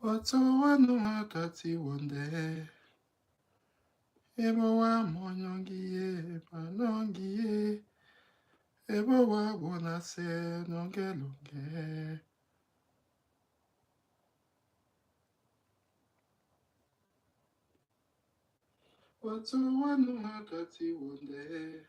Watu wanu matati wonde. Ebo wa monyongiye manongiye. Ebo wa bonase nongelonge. Watu wanu matati wonde.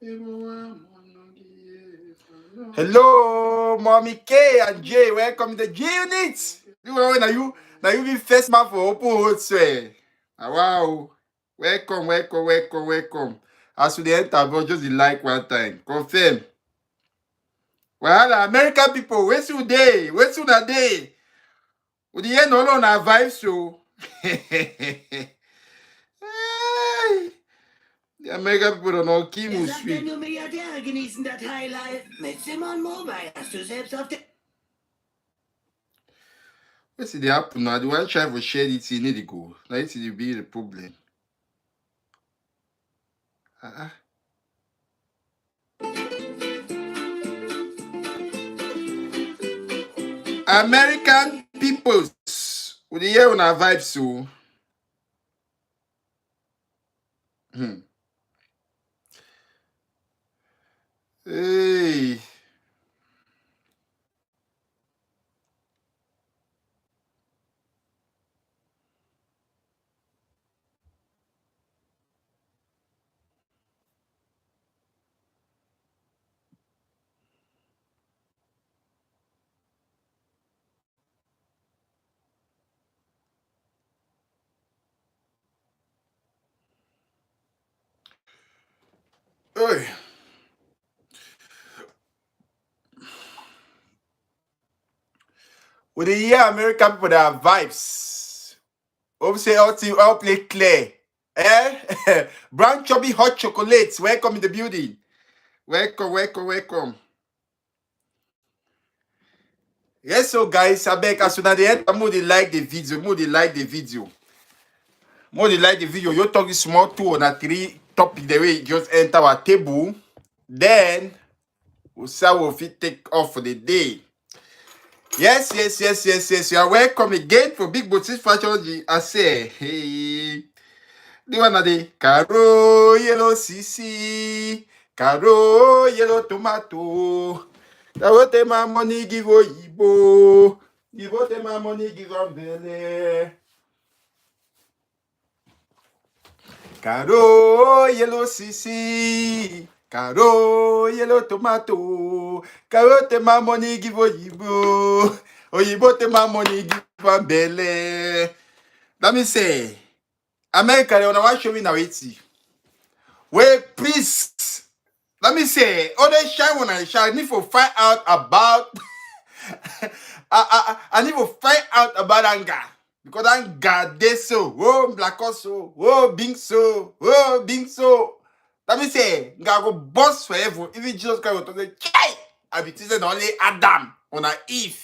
Ebo wa monyongiye manongiye. Hello, Mommy K and Jay. Welcome to the G Unit. Now you be first man for open hold swear. Wow. Welcome. As we enter, but just the like one time. Confirm. Well, American people, where's your day? Where's your day? With the end all on our vibes show. The American people don't know Kim sweet. Nur Milliardäre genießen das Highlife. Mit Simon Mobile hast du selbst auf der... What's the happen now? The one try to share it, you need to go. Now it will be the problem. American peoples. With the year on our vibes so. Hey. Hey. With the year American people that have vibes. Hope say all play clear. Brown chubby hot chocolates. Welcome in the building. Welcome. Yes, so guys, I beg as soon as the end, more they like the video. You talk small 2 or 3 topic the way you just enter our table. Then we'll fit take off for the day. Yes. You are welcome again for Big Boutique Fashion. I say, hey. The one of the Caro yellow CC, Caro yellow tomato. That what my money give Oyibo. Give what my money give Aboubae. Caro yellow CC, Caro yellow tomato. Caro te my money give Oyibo. Oyibo te my money give Aboubae. Let me say, America, they want to show me now it's. Wait, please. Let me say, other shine when I shine. I need to find out about. I need to find out about anger because anger they so. Oh, black so. Oh, being so. Let me say, I go boss forever. Even Jesus Christ will say, "Chai, I be teaching only Adam on a Eve,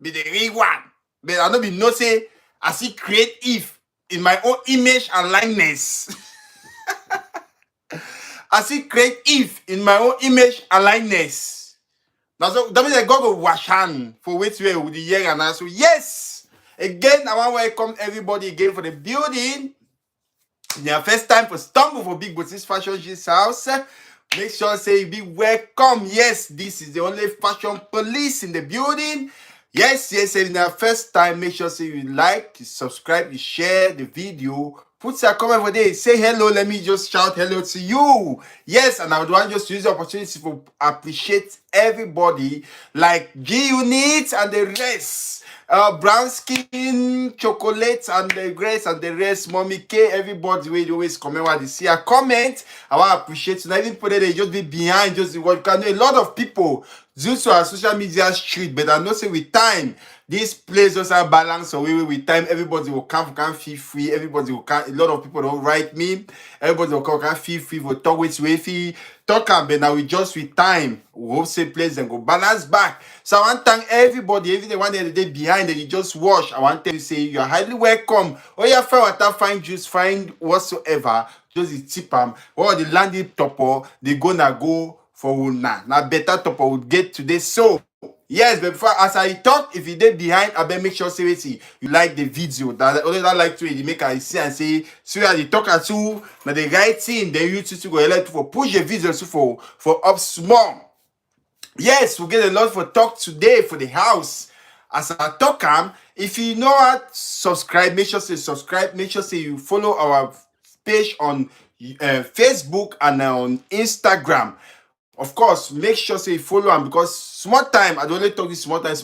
be the real one." But I don't be no say. I see create Eve in my own image and likeness. I see create Eve in my own image and likeness. Now, so that means I go to wash hand for which way with the year and I. So yes, again, I want to welcome everybody again for the building. Their first time for stumble for Big Boutique Fashion G's house. Make sure say be welcome. Yes, this is the only fashion police in the building. Yes, in their first time, make sure say you like, you subscribe, you share the video. Put a comment for there. Say hello. Let me just shout hello to you. Yes, and I would want just to use the opportunity to appreciate everybody like G Unit and the rest. Brown skin, chocolate, and the rest, Mommy K, everybody will always comment while they see a comment. I want to appreciate you. Not even put it, they just be behind, just the word. You can know a lot of people due to our social media street, but I know say with time, this place just have balance or with time, everybody will come feel free. Everybody will come. A lot of people don't write me. Everybody will come feel free. Will talk with Wavy. Talk but now we just with time. We hope say place and go balance back. So I want to thank everybody, even the one that they behind that you just watch. I want to say you are highly welcome. Oh yeah, find water, find juice, find whatsoever. Just the tip or the landing topper, they gonna go for now. Now better topper would get today. So Yes, but before as I talk, if you did behind, I bet make sure say wait, you like the video. That only that like to it, make I see and say so as you talk at you, now the right thing, then you to go like for push the video so for up small. Yes, we get a lot for talk today for the house. As I talk, if you know how to subscribe, make sure say subscribe. Make sure say you follow our page on Facebook and on Instagram. Of course, make sure say you follow am because small time, I don't only talk this small time,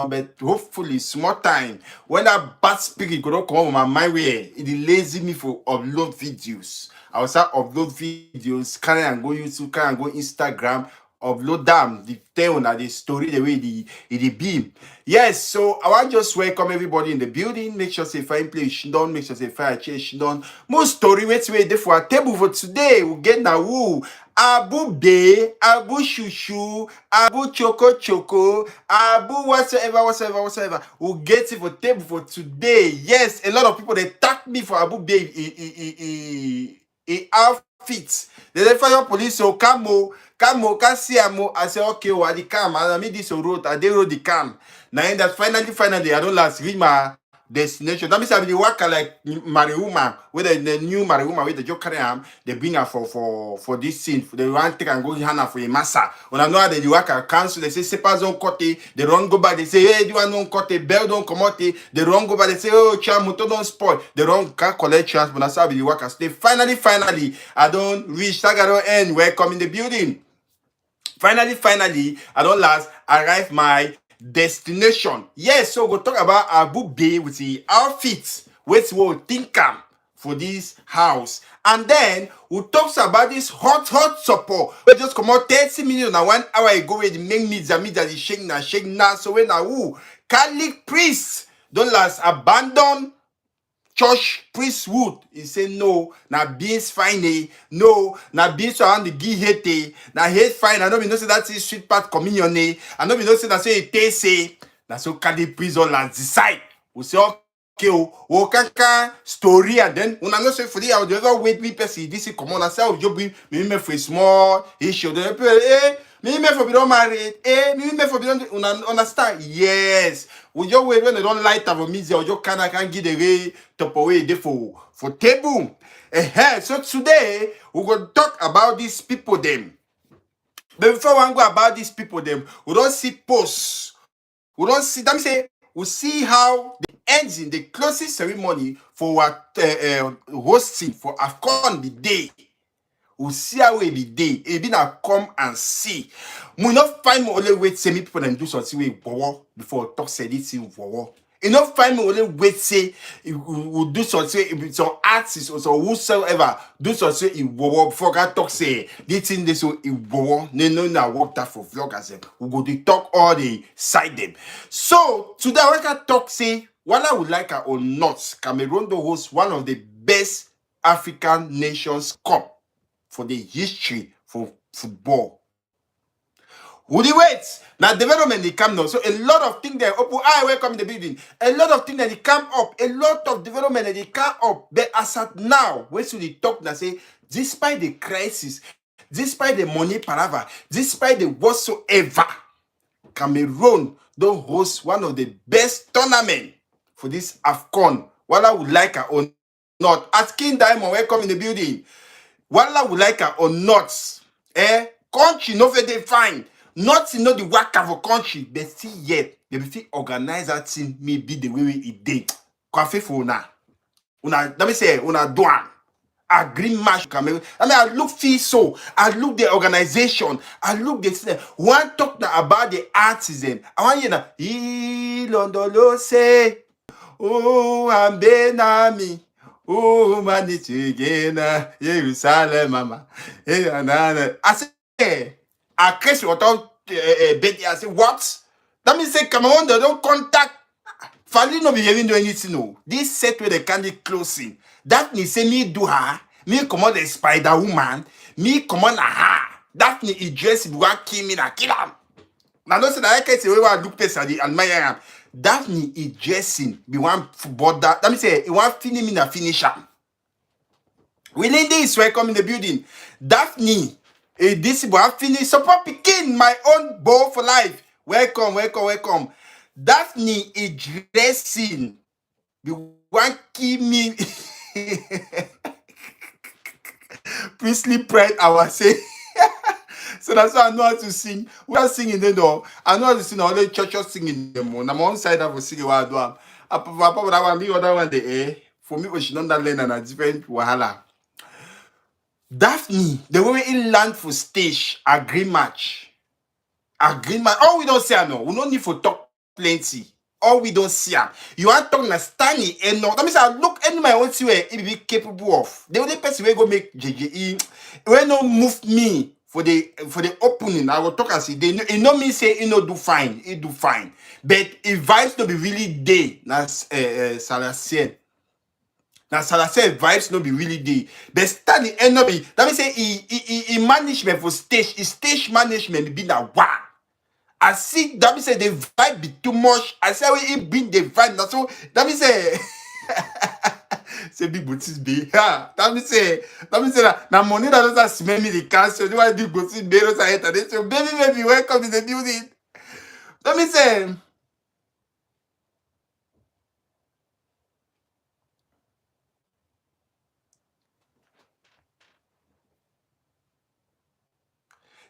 but hopefully small time. When that bad spirit go don come up with my mind where it lazy me for upload videos. I will start upload videos, carry and go YouTube, carry and go Instagram, upload them, the tell na the story the way it be. Yes, so I want just welcome everybody in the building. Make sure say fine place done, make sure say fire change done. Most story wait there for a table for today. We get now who Aboubae, Abu Shushu, Abu Choco Choco, Abu whatsoever. We'll get it for table for today. Yes, a lot of people they tag me for Aboubae outfit. They say fire police so camo, camo. I say okay, what the cam? I mean this road, I dey road the cam. Now that finally, I don't last read my destination. That means I be work like marijuana, where the new marijuana where the joke carry am, they bring her for this scene. For the one take and go Hana for a massa. When I know how they work at council, they say sepas don't cut it, they run go back, they say, hey, do you don't cut it, bell don't come out, they run go back, they say, oh child, motor don't spoil, they run can't collect chance, but that's how the work stay. Finally, I don't reach, I don't end, welcome in the building. Finally, I don't last arrive my destination. Yes, so we'll talk about Aboubae with the outfit. Which we'll think for this house. And then we'll talk about this hot support. We just come out 30 minutes and 1 hour ago with the main media the shake now. So when Catholic priests don't last abandon church priesthood. He say no, na beans fine, no, na beans around the gi hate, na hate fine. I know we know say that is sweet part communion. I know we know say that say it taste say. Na so Catholic priest all and decide. We say okay, we can story and then when I know say for the other wait we person this is common. I say oh you be me for a small issue. Then me for be don't marry. Me for be don't understand. Yes. We just wait when they don't light up a media or you can't get away top away there for table. So today we gonna talk about these people them. But before we go about these people them, we don't see posts. We don't see them say we see how the ending the closing ceremony for what hosting for AFCON the day. We see how it be day. It be now come and see. We not find me only wait say me people and do something with power before talk say this in power. You not find me only wait say we do something some artists or so whosoever do something in power before God talk say this thing this so in power. No na work that for vloggers them. We go to talk all the side them. So today I want to talk say whether we like it or not, Cameroon do host one of the best African Nations Cup for the history for football. Who the wait? Now development they come now. So a lot of things they open. I welcome in the building. A lot of things that they come up. A lot of development that they come up. But as at now, where should they talk that say, despite the crisis, despite the money parava, despite the whatsoever, Cameroon don't host one of the best tournament for this AFCON. Whether we like it or not. Asking Diamond, welcome in the building. Whether we like it or not, country no fit dey fine. Nothing no the work of a country, but still yet they fit organize that thing maybe the way it did. Kwafe for una let me say una do am. Agree match Cameroon. I mean, I look so. I look the organization. I look the system. One talk now about the artisan. I want you know. Londolo say, oh, I'm Benami. Oh, man, it's again, Jerusalem, mama. I say, I guess what Betty, I say, what? That means say, Cameroon, they don't contact. Fali no be having do anything, no. This set where they can't closing. That means say me do her, me come on the Spider Woman, me come on her. That means he dress one kill me na kill him. Now don't say that I can say we want look person and admire him. That means he dressing be one football that means say he want finish me na finish him. We need this welcome in the building. Daphne, this boy finish support picking my own ball for life. welcome. Daphne is dressing. The one key me. Priestly pride, I was saying. So that's why I know how to sing. We are singing them though. I know how to sing all the churches singing them. On one side I was singing what I do. Apart that one, the other one, the for me, we should not learn and a different wahala. Daphne, the way he land for stage, agree match. Agreement. All we don't see, no. We don't need for talk plenty. All we don't see, you are talking na Stanley and no. That means I look any my own see where he be capable of. The only person we go make JJE, when no move me for the opening. I will talk and say they no mean say he no do fine, he do fine. But if vibes no be really day, na Salacien. Now Salacien vibes no be really day. But Stanley and no be. That means say he management for stage, his stage management be na wow. I see that means say the vibe be too much. I say we bring the vibe. That's so that means say say big booties be. Ha. That means say that now money that doesn't smell me the cancer. Do I do booties be? Those are enter. They say baby welcome to the building. That means say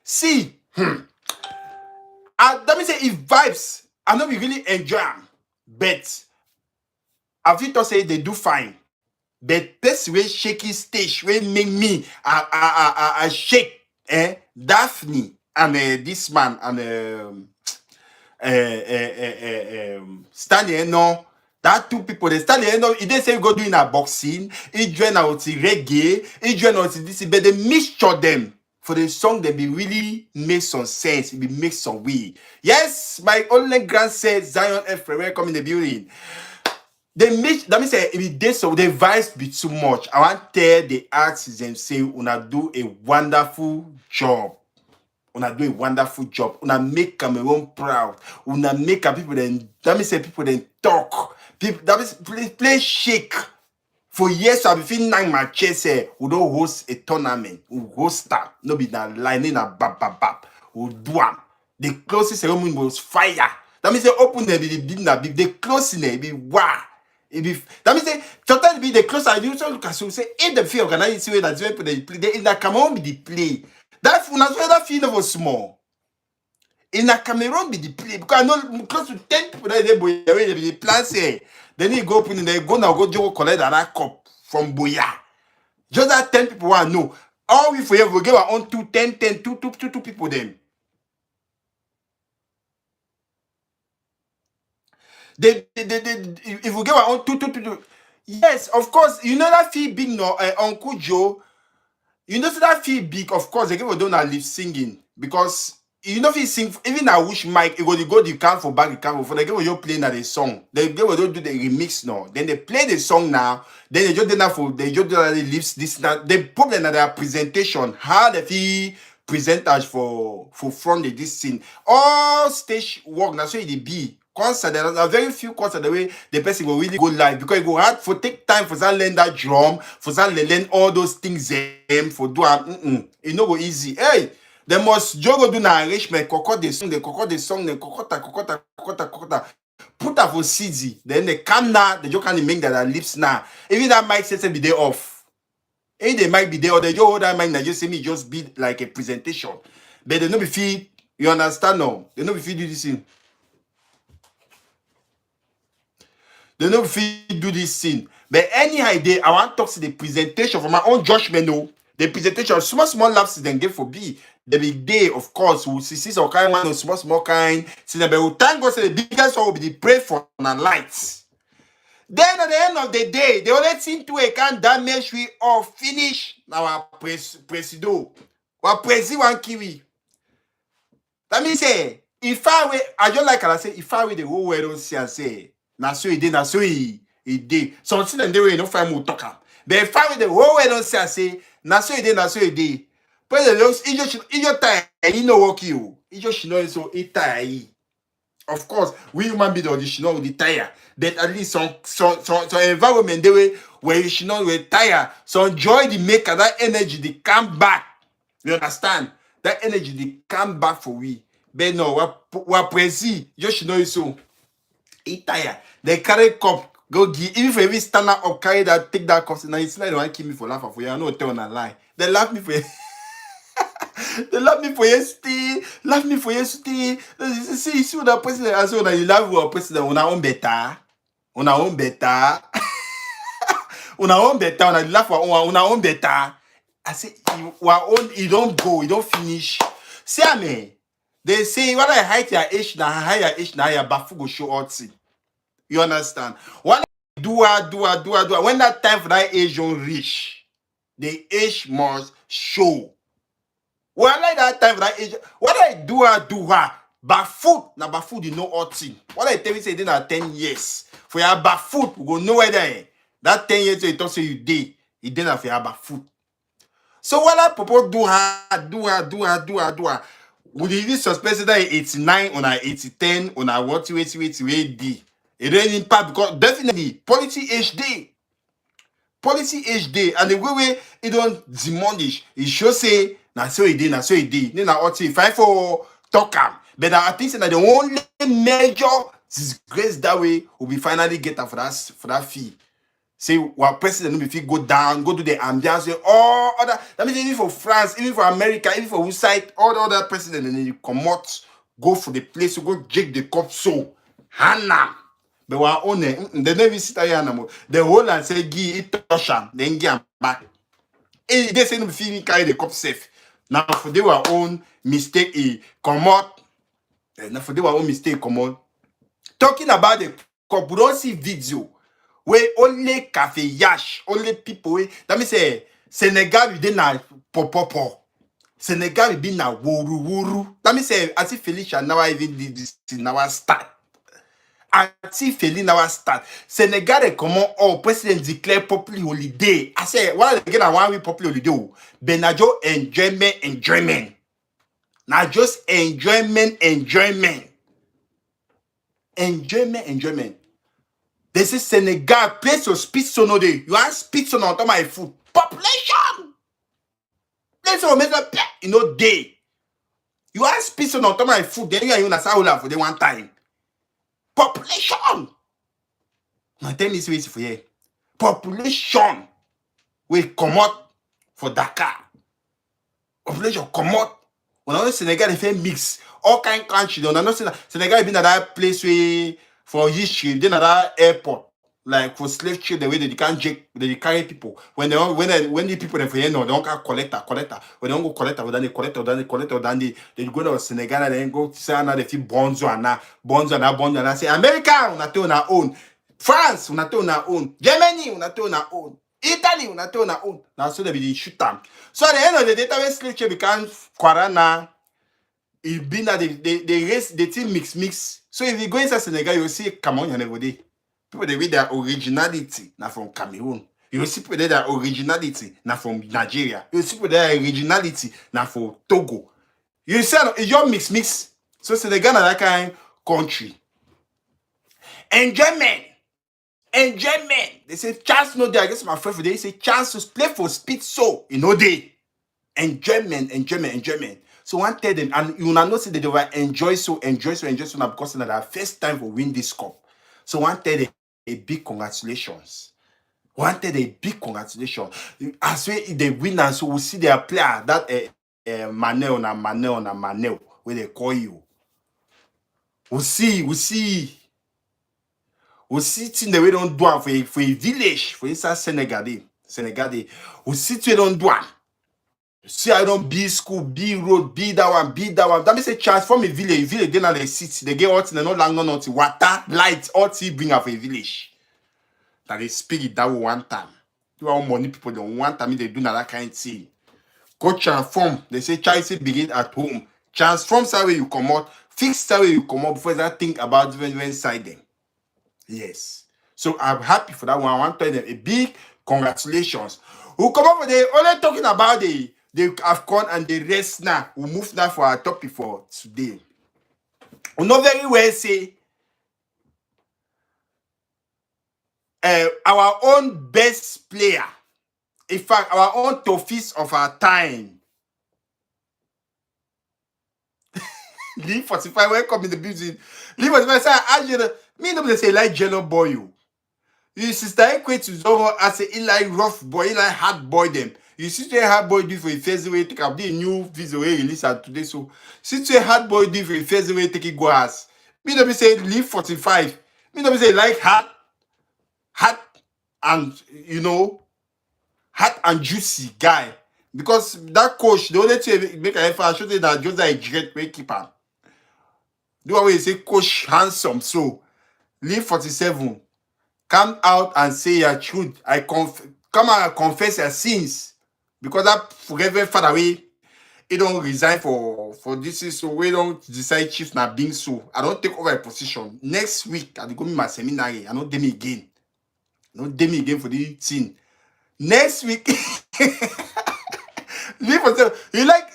see. That means say if vibes I know we really enjoy them, but I feel to say they do fine. But this way shaky stage will make me I shake. Daphne and this man and Stanley no. That two people, they Stanley no, he didn't say go doing a boxing, he join out the reggae, he join out this, but they mixture them for the song they be really make some sense, it be make some way. Yes, my only grand said Zion F. Welcome in the building. They make that means if it did so the vibes be too much. I want to tell the artists and say una do a wonderful job. Una do a wonderful job. Una make Cameroon proud. Una make people then that means say people then talk. People that means play shake. For years I've been feeling like my chest say we don't host a tournament. We host that. No be that lining a bap. We do am. The closest ceremony was fire. That means they open the dinner, the closing it be wow. It be that means say sometimes be the close I do so look as you say if the feel organize see that people they play they in that Cameroon be the play. That una that feel of small. In a Cameroon be the play because I know close to 10 people that they boy they be the plan say. Then you go open and they go now go Joe collect that cup from Boya. Just that 10 people want know. All we for you will give our own 2, 10, 10, 2 people them. They if we give our own 2. Yes, of course, you know that feel big no Uncle Joe. You know that feel big, of course, they give don't live singing because you know if you sing even I wish Mike it go the can for back the can for they give you playing at the song. They give don't do the remix now. Then they play the song now. Then they just do that for they just do that they lives this now. The problem that their presentation, how they feel presenters for front of this scene. All stage work that's why it be. Concert, there are very few concerts the way the person will really go live because it go hard for take time for that learn that drum, for that learn all those things for do it no go easy. Hey, they must jogo do na arrangement, cocotte the song, the cocotta. Put that for CD, then they come now, they just can't make that lips now. Even that mic set be there off. If they might be there or they just hold that mic, they just see me just be like a presentation. But they no be feel, you understand now? They no be feel do this thing. They no fit do this thing. But anyhow, I want to talk to the presentation from my own judgment. No, the presentation, small lapses then get for B. The big day, of course, we'll see some kind one, small kind. See, but we'll thank God say the biggest one will be the pray for and lights. Then at the end of the day, the only thing to a can damage we all finish our presido. Our presi one kiwi. That means say, if I just like I say, if I the whole world don't see and say, na so he did. Something and they will no find more talk. But if I the whole world don't see and say, na so he did. But the looks, he just tired, he no work you. He just know so he tired. Of course, we human beings or should not be tired. But at least some environment they way where you should not be tired. So enjoy the maker that energy, they come back. You understand? That energy they come back for we. but no, what presi, just know it so. He tired. They carry cup, go give. Even if every stand up, carry that, take that cup. Now it's like they want to kill me for laugh for you. I know tell on a lie. They laugh me for they laugh me for yesterday. Laugh me for yesterday. See what that president. I say that you laugh with president. On our own better. On our own better. On our own better. On our laugh on our own better. I say our own. You don't go. You don't finish. See me. They say when I height your age now, higher age now, your bafu go show out. You understand? When I do. When that time for that age don't reach, the age must show. Well, like that time for that age, what I do her. Bafoot, na bafoot, you know all thing. What I tell you say then at 10 years. For your bafoot, we go nowhere there. That 10 years, you talk say you day. You then for your bafoot. So what I propose do her. Would you even suspect that 89 on a 80 on a what wait D? It don't impact because definitely policy HD. Policy HD and the way it don't demolish. It should say na so it did. Then na what if I for talk am. But I think that the only major disgrace that way will be finally get for that fee. Say what president if he go down, go to the ambiance, all other that means even for France, even for America, even for outside, all the other president and then you come out, go for the place to go jake the cup so Hannah. But our own they never sit here anymore. The whole and say give it touch am, then give am back. They say no fit carry the cup safe. Now for their own mistake, he come out. Now for their own mistake, come on. Talking about the cup, we don't see video where only cafe yash, only people wey that means say Senegal we dey na popopo. Senegal we be na wuru. That means say as if Felicia now even did this in our start. As if Feli now start. Senegal they come on all president declare public holiday. I say what again I want we public holiday. But na just enjoyment. Na just enjoyment. Enjoyment. They say Senegal place your speech so no day. You want speech so on top my food. Population. Let's all make a you know day. You want speech so on top my food. Then you are na saula for the one time. Population. Now tell me this for you. Population will come out for Dakar. Population come out. When I know Senegal they mix all kind of country. When I know Senegal been at that place where for history, then at that airport. Like for slave trade, the way they can't they carry people. When the people they for you know they don't collector. When they don't go collector, then they collector, then they go to Senegal and then go say now they feel bonzo and I say America, we not on our own. France, we not on our own. Germany, we not on our own. Italy, we not on our own. Now so they be shoot them. So at the end of the day, when slave trade become quarana, it be that they race the team mix. So if you go inside Senegal, you will see Cameroon and everybody. People they read their originality now from Cameroon. You will see people their originality now from Nigeria. You will see people their originality now from Togo. You see it's your mix. So Senegal is that kind of country. Enjoyment. They say chance no day. I guess my friend they say chance to play for speed so you know day. Enjoyment. So one tell them, and you know say that they will enjoy so now because it's their first time for win this cup. So one tell them a big congratulations. As well they win and so we see their player that Manel where they call you. We see thing the way don't do it for a village for instance Senegal. We see they don't do it. See, I don't be school, be road, be that one. That means a transform a village then at the city. They get all thing, no long, no water, light, all thing bring up a village. That they speak it that one time. You are money people don't want time they do that kind of thing. Go transform. They say charity begin at home. Transform that way you come out, fix that way you come out before that think about when inside them. Yes. So I'm happy for that one. I want to tell them a big congratulations. We'll come up with the only talking about the AFCON and the rest now. We'll move now for our topic for today. We know very well say our own best player, in fact, our own toughest of our time. Leave 45 when come in the building. Leave 45 say I me no be say like jello boy you. You sister equate to someone as a like rough boy, like hard boy them. You see to a hard boy do for a first way take up the new video way release today. So see to a hard boy do for a first way take it go ass. Me no be say leave 45. Me no be say like hard and hot and juicy guy. Because that coach, the only thing make an effort show that just like a great way keeper. The one way you say coach handsome. So leave 47. Come out and say your truth. Come out and confess your sins. Because that forever father way, he don't resign for this is so we don't decide chief na being so. I don't take over a position. Next week, I go me my seminary. I don't dare me again. I don't dare me again for the thing. Next week, leave for you like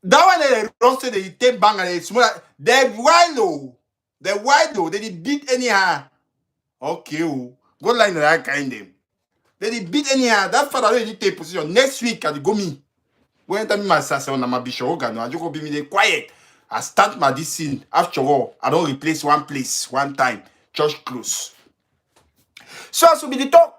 that one they roasted the tape bang and it's more the wild though they did beat anyhow. Okay, go line that kind them. They did beat anyhow. That father already take position. Next week I go me. When time my sister on my bishop no, I just go be me quiet. I start my this scene. After all, I don't replace one place one time. Church close. So as we be the talk.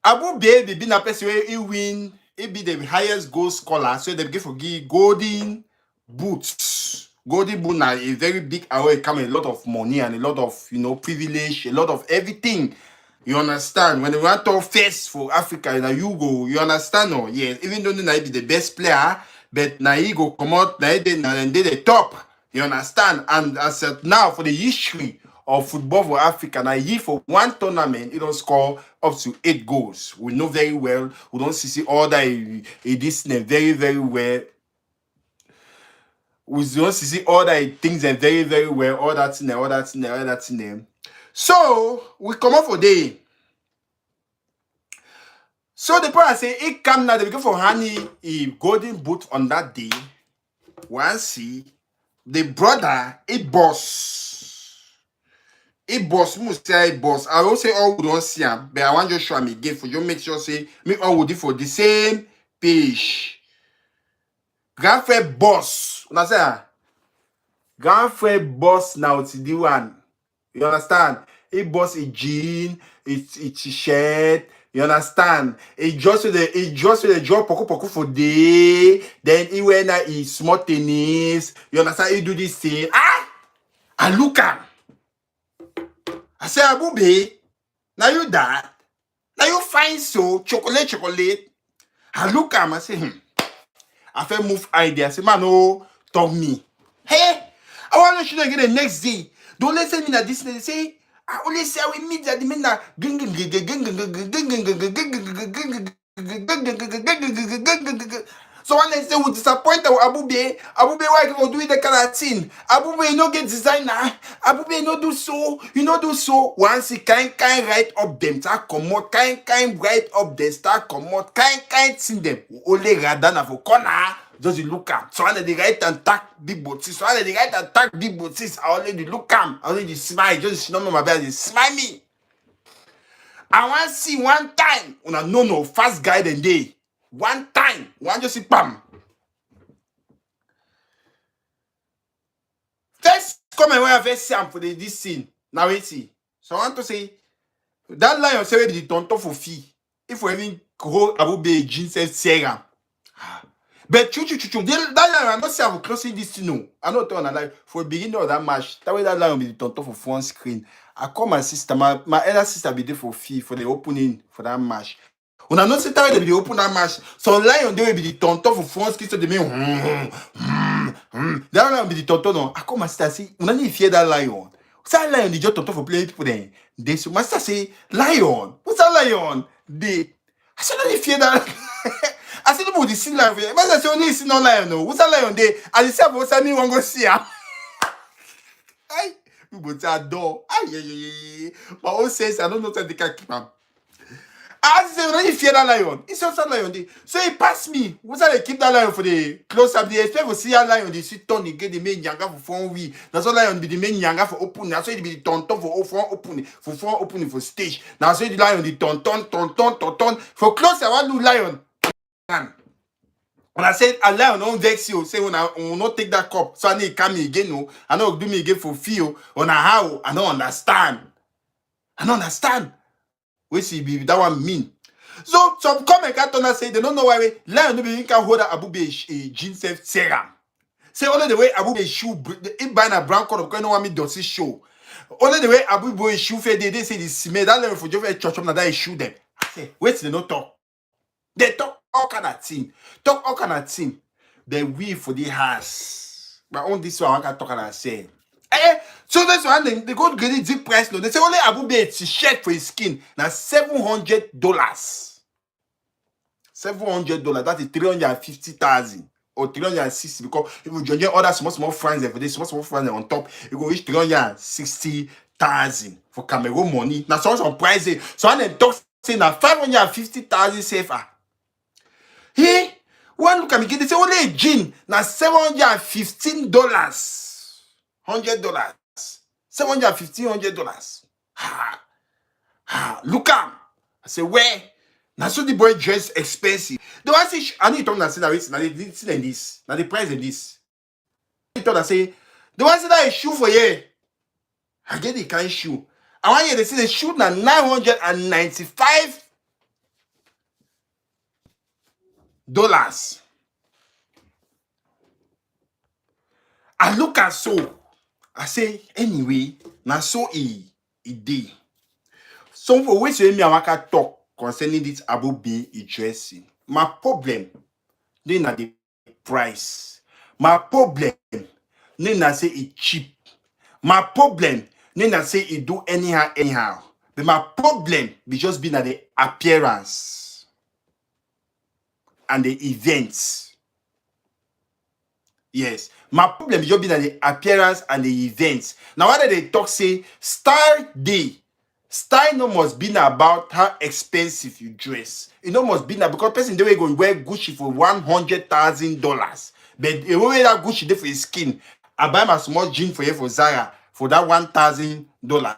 Aboubae be na person where he win, he be the highest goal scorer, so they give golden boots. Golden boot na a very big award, come a lot of money and a lot of privilege, a lot of everything. You understand? When they want to first for Africa, now you go, you understand? No, yes, even though na he be the best player, but now he go come out, now they the top. You understand? And as at now for the history of football for Africa, now he for one tournament, he don't score up to 8 goals. We know very well. We don't see all that he this very, very well. We don't see all that things and very, very well. All that in there, all that in there, all that in there. So we come up for day. So the person say he come now. They go for honey a golden boot on that day. One see the brother a boss. A boss must say a boss. I will say all we don't see him, but I want you to show him again for you make sure say me all would for the same page. Grandfriend boss. Una say grandfriend boss now to the one. You understand? He boss a jean, a t-shirt. You understand? He just with the job poco for day. Then he wear his small tennis. You understand? He do this thing. I look at. I say Aboubae, now you that. Now you find so chocolate. I look at him. I say I feel move idea. I say man, no, talk me. Hey, I want to shoot again the next day. Don't listen me that this day. Say I only say I will meet that the men that so when they say we disappoint Aboubae why you do the kind of thing? Aboubae no get designer. Aboubae no do so. You no do so. Once he kind write up them, start come out, kind write up them, start come out, kind thing them. Only rather na for corner. Just you look am. So when they write and tag big botis. So when they write and tag big botis, I only look am. I only smile. Just you know my bed, smile me. I want see one time. Una no fast guy the day. One time. One just see bam. First come and when I first see him for this scene. Now wait see. So I want to say that lion say the tonto for fee. If we even go Aboubae jeans and serum. But that lion, I don't say I'm closing this thing. No. I don't tell like for the beginning of that match. That way that lion be the tonto for front screen. I call my sister, my elder sister be there for fee for the opening for that match. When I not say that they be the open that match, so lion they will be the tonto for front screen so they mean that lion be the tonto no. I call my sister say, "Una need fear that lion." That lion they just tonto for playing people then. They so my sister say, "Lion, what's that lion?" They I said, "No need fear that." I said, "No, the see lion." My sister say, "Only see no lion no. What's that lion there?" And the say, "What's that me want go see him?" Ay, we go to that door. Ay. My own says I don't know if they can keep him. I say, "Already fear that lion." It's just that lion there. So he passed me. What's that they keep that lion for the close up? They expect to see that lion. They see turn, they get the main yanga for phone we. That's all lion be the main yanga for open. That's why it be the turn for front opening for stage. Now so the lion the turn for close. I want to lion. And I said, Allah will not vex you. Say, when I will not take that cup. So I need to come me again. No, I know do me again for feel. On how I don't understand. I don't understand. What see be that one mean? So some comment carton say they don't know why lion no be can hold Aboubae gene self serum. Say only the way Aboubae shoe if buy a brown color because no want me does show. Only the way Aboubae shoe fair they say the smell that level for just church na that shoe them. I say wait they no talk. They talk all kind of thing. Talk all kind of thing. They we for the house. But on this one I can talk and I say. So that's why they go to get deep price no. They say only Aboubae t-shirt for his skin now $700. $700. That is 350,000 or 360 because if you join other small friends every day, small friends on top, you go reach 360,000 for Cameroon money. Now some price it. So when they talk say now 550,000 safer. Hey, one look at me, they say only a jean now $715. $100. $715. Look am. I say where? Now so the boy dress expensive. The one say I need to talk say that now they this. Now the price in this. I thought I say the one say that is shoe for you. I get the kind shoe. I want you to see the shoe now $995. I look at so. I say anyway, now so e day. Some for which me I want talk concerning this Aboubae dressing. My problem, they na the price. My problem, they na say it cheap. My problem, they na say it do anyhow. But my problem be just being at the appearance and the events. Yes. My problem is just being at the appearance and the events. Now, why they talk say style day? Style no must be about how expensive you dress. It no must be because person they going wear Gucci for $100,000. But the way that Gucci dey for his skin, I buy my small jean for you for Zara for that $1,000.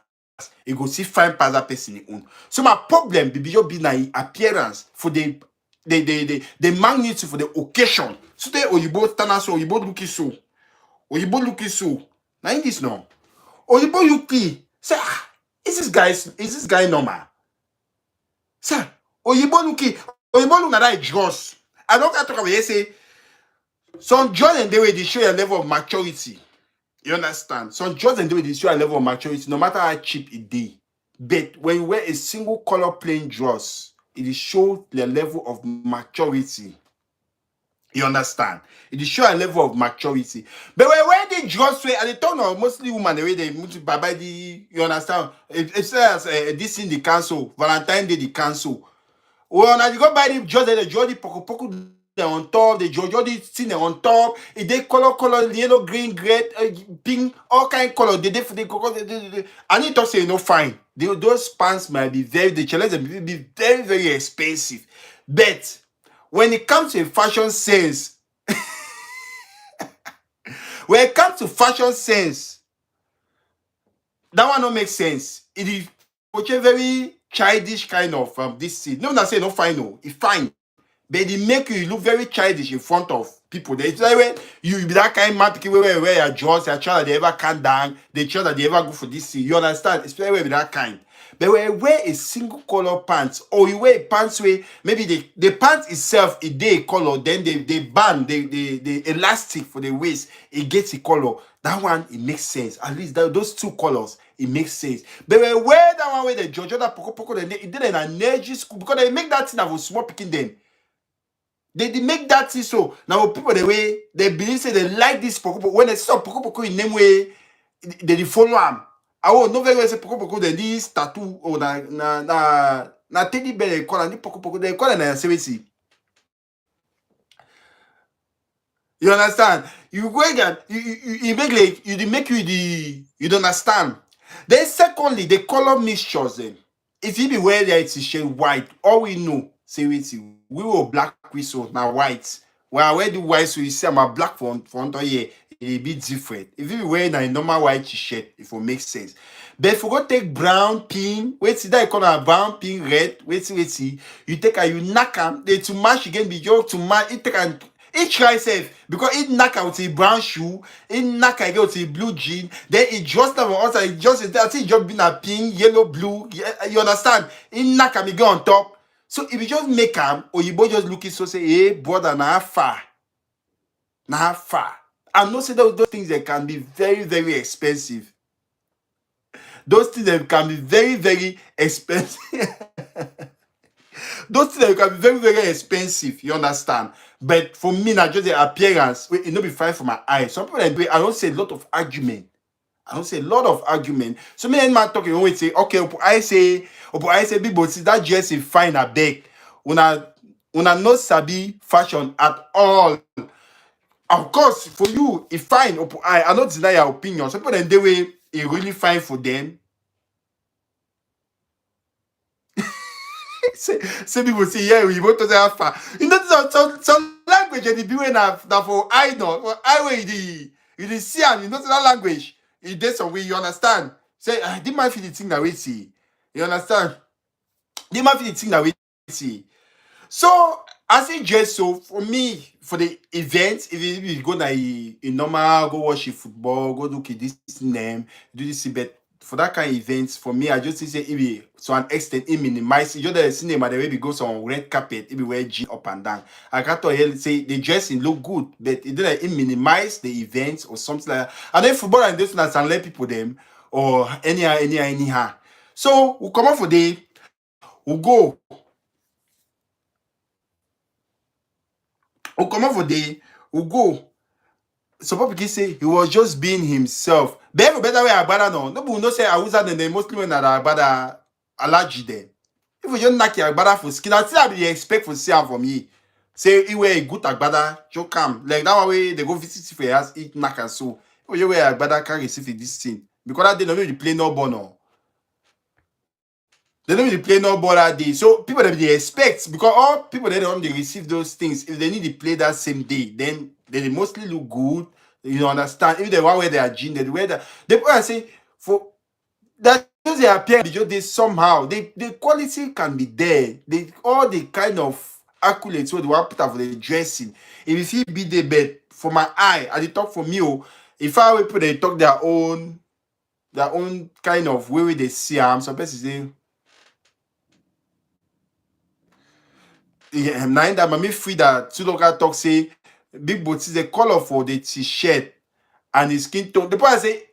You go see fine pass that person own. So my problem be just be na appearance for the magnitude for the occasion. So they Oyibo stand so Oyibo looking so. Oyibo looking so. Now in this now. Oyibo looking say is this guy normal? Sir, Oyibo look at that just. I don't talk about it say some judge and the way they show a level of maturity. You understand? Some judge and the way they show a level of maturity, no matter how cheap it be. But when you wear a single color plain dress, it shows the level of maturity. You understand? It show a level of maturity. But when they dress way, and they talk now mostly women the way they buy the, you understand? It says this in the council, Valentine Day the council. Well, now you go buy the dress, the jolly poco they on top, the jolly thing on top. It they color, yellow, green, red, pink, all kind of color. They I need to say no fine. Those pants might be the challenge may be very, very expensive. But when it comes to fashion sense, when it comes to fashion sense, that one don't make sense. It is a very childish kind of this thing. No, not say no fine, no, it's fine. But they make you look very childish in front of people. They say when you be that kind of man picking where your jaws, your child that they ever can down, the child that they ever go for this thing. You understand? Especially with that kind. But when you wear a single color pants, or you wear pants where maybe the pants itself is day color, then they band the elastic for the waist, it gets a color. That one it makes sense. At least those two colors, it makes sense. But when you wear that one where the Georgia poco, then it did an energy school because they make that thing that was small picking them. They make that thing so now people the way they believe say they like this poko when they see some poko in name way they follow them. I will no very well say poko then this tattoo or na teddy bear they call and poko they call and say see. You understand? You go again, you make like you make you don't understand. Then secondly, the color mixtures them. If you be wearing there it's shade white, all we know say we were black whistle now white. When I wear the white, so you see my black for under here, it'll be different. If you be wearing a normal white t-shirt, it will make sense. But if you go take brown, pink, wait see that you call a brown, pink, red, wait see, you take a you knock them, they to match again be your to match it take He try safe because he knock out a brown shoe, he knock out a blue jean, then he just never also he just I think he just been a pink, yellow, blue. You understand? He knock him, he go on top. So if you just make him or you boy just looking so say, hey brother, now far. Now far. I know say those things that can be very, very expensive. Those things that can be very, very expensive. Those things that can be very, very expensive. You understand? But for me, now just the appearance, it not be fine for my eyes. Some people like I don't say a lot of argument. I don't say a lot of argument. So me and man talking always say, okay, I say, people see that dress is fine a beg. Una no sabi fashion at all. Of course, for you, it's fine. I not deny your opinion. Some people then they way it really fine for them. Say people say, yeah, we want to say far. You know, some language and the be na for I know. For I way the see and you know that language. It does some way you understand. Say, this might feel the thing that we see. You understand? This might feel the thing that we see. So as a dress, so for me, for the event, if you go na a normal, go watch a football, go look at this name, do this, but for that kind of events, for me, I just say if you to an extent, it minimize. You know the cinema, the way we go on red carpet, if we wear jean up and down. I can't tell you say the dressing look good, but it didn't minimize the events or something like that. And then football and this and let people them or anyhow. So we come out for the we go. We come out for the we go. Some people can say he was just being himself. But every better way Agbada no. No will not say I was than the Muslim when Agbada allergy then. If we just knock your Agbada for skin, I still be expect for see am from you. Say he wear a good Agbada, just come. Like that way they go visit for your house, eat knack and so. If you wear Agbada can't receive this thing. Because that day no really play no bono. They don't really play no ball that day. So people that they expect because all people that don't they receive those things. If they need to play that same day, then they mostly look good. You understand? If they want wear their jeans, they wear that. They put and say for that just they appear they somehow the quality can be there. They all the kind of accolades what they want put out for the dressing. If you be the bed for my eye, and they talk for me, if I will put they talk their own kind of way they see them. Some person say yeah, nine that mommy free that two local talk say big boots is the color for the t-shirt and his skin tone. The point I say,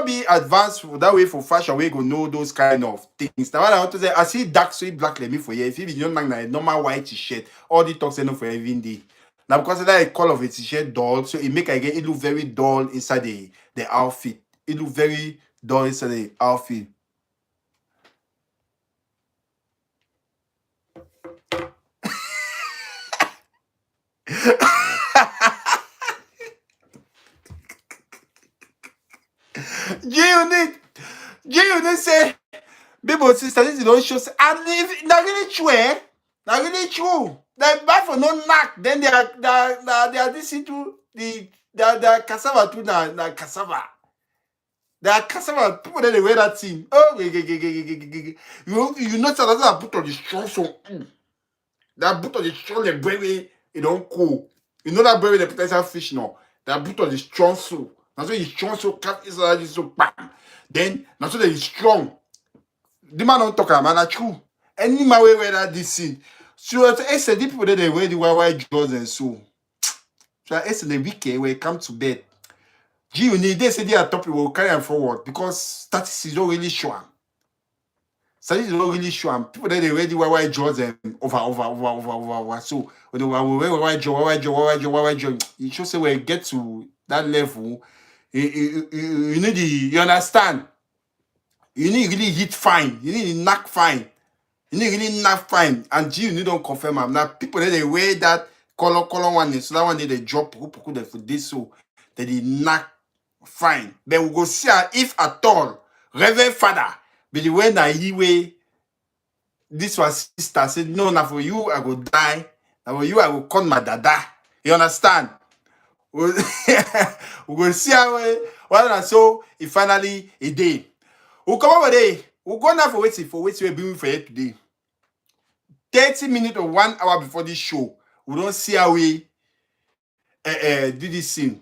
be advanced for that way for fashion we go know those kind of things. Now what I want to say, I see dark sweet black let me for you. If you be young man like normal white t-shirt, all the talks enough for every day. Now because that a color of a t-shirt dull, so it make again it look very dull inside the outfit. It look very dull inside the outfit. G-Unit, G-Unit say people sister this don't show and if na really true na really true like buy for no knack then they are this into the cassava too na cassava they cassava people then they wear that thing oh you know that I put on the strong so that put on the strong the brain it don't cool you know that brain the potential fish now that put on the strong so that's why you strong so cat is so bam then that's why they strong. The man don't talk man, that's true. Any man way wear that this thing. So it's the people that they wear the white drawers and so. So it's the weekend where come to bed. Gee, you need they say they are top will carry them forward because statistics don't really show them. Statistics don't really show them. People that they wear the white drawers and over. So when they wear white draw, you should say when you get to that level, you need the you understand. You need really hit fine. You need knock fine. You need really not fine. And you don't confirm am. Now people that they wear that color one, so that one they drop puku for this so that they knock fine. But we go see if at all Reverend Father be the way that he way this was sister said no now for you I go die. Now for you I will call my dada. You understand? We we go see how well so he finally he did. We come over there. We go now for waiting we bring for you today. 30 minutes or 1 hour before this show, we don't see how we do this thing.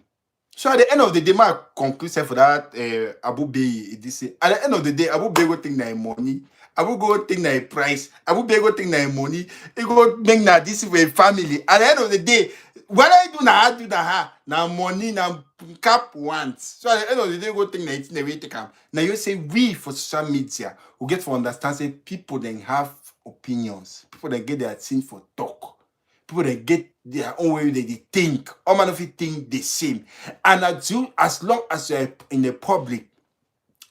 So at the end of the day, my conclusion for that Aboubae this at the end of the day, Aboubae go think na money. Abu go think na price. Aboubae go think na money. He go make na this for a family. At the end of the day, whether I do na her, do na her, na money na cap wants. So at the end of the day, go think na it's the way to come. Now you say we for social media we get to understand say people then have opinions. People that get their thing for talk. People that get their own way they think. All man of it think the same. And as long as you're in the public,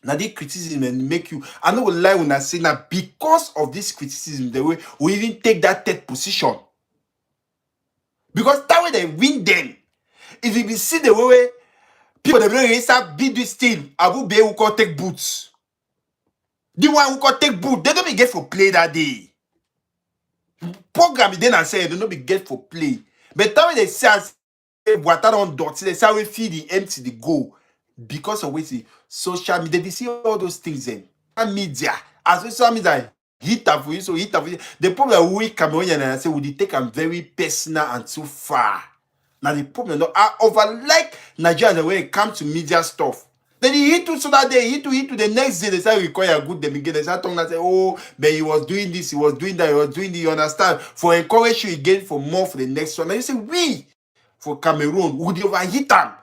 now this criticism and make you. I know lie when I say now because of this criticism, the way we even take that third position. Because that way they win them. If you see the way people they bring start beat this team, Aboubae who can take boots. The one who can take boot, they don't be get for play that day. Program then I say they don't be get for play. But that way they say water on dots, they say we feed the empty the goal because of which social media they see all those things then. And media, as social media hit up for you, so hit up for you. The problem we Cameroonian and I say we take them very personal and too far. Now the problem no, I overlike Nigeria the way it comes to media stuff. Then he hit to so that day, hit to the next day, they say require good them again. They start talking and say, oh, but he was doing this, he was doing that, he was doing this, you understand? For encourage you again for more for the next one. And you say, we for Cameroon, would you overhit them?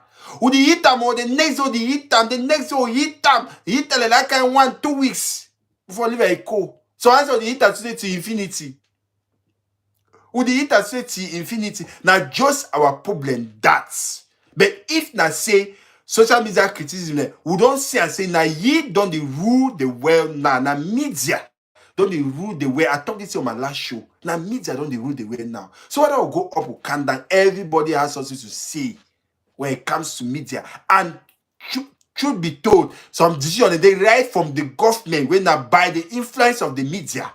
Would you hit them or the next day, hit them, the next day, hit them, hit them like I want 2 weeks before leave a call. So answer the hit them today to infinity. Would the hit us say to infinity? Now just our problem that. But if na say social media criticism, we don't say and say now ye don't the rule the world now. Now media don't the rule the way. I talked this on my last show. Now media don't the rule the way now. So whether we go up or come down, everybody has something to say when it comes to media. And should be told some decision they right from the government when now by the influence of the media.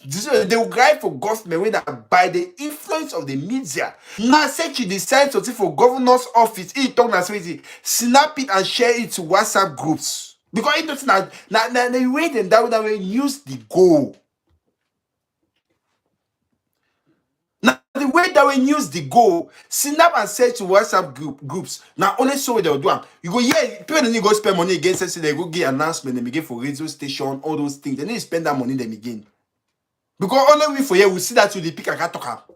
They will guide for government when by the influence of the media. Now, say you decide something for governor's office, he talk na say snap it and share it to WhatsApp groups. Because it does not the way then that way use the go. Now the way that we use the go, snap and share to WhatsApp groups. Now only so they will do them. You go, yeah, people don't need to go spend money again, say they go get announcement, them again for radio station, all those things. They need to spend that money them again. Because only we for here we see that you the pick and can talk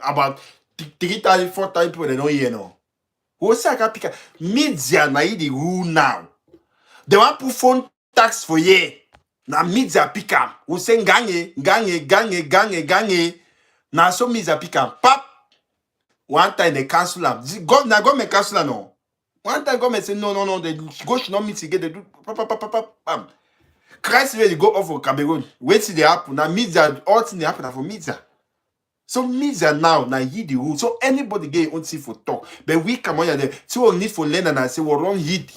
about 3,000, 4,000 people they don't hear now. We see I can pick media na the rule now. They want put phone tax for here. Na media pick am. We say gange. Na so media pick am. Pap. One time they cancel am. Government cancel am no. One time government say no. They go should not meet again. They do pam. Christ really go off for Cameroon. Wait till they happen. Now media, all things they happen for media. So media now he the rule. So anybody get on see for talk. But we come on there. So we need for learn and I say, well, wrong hit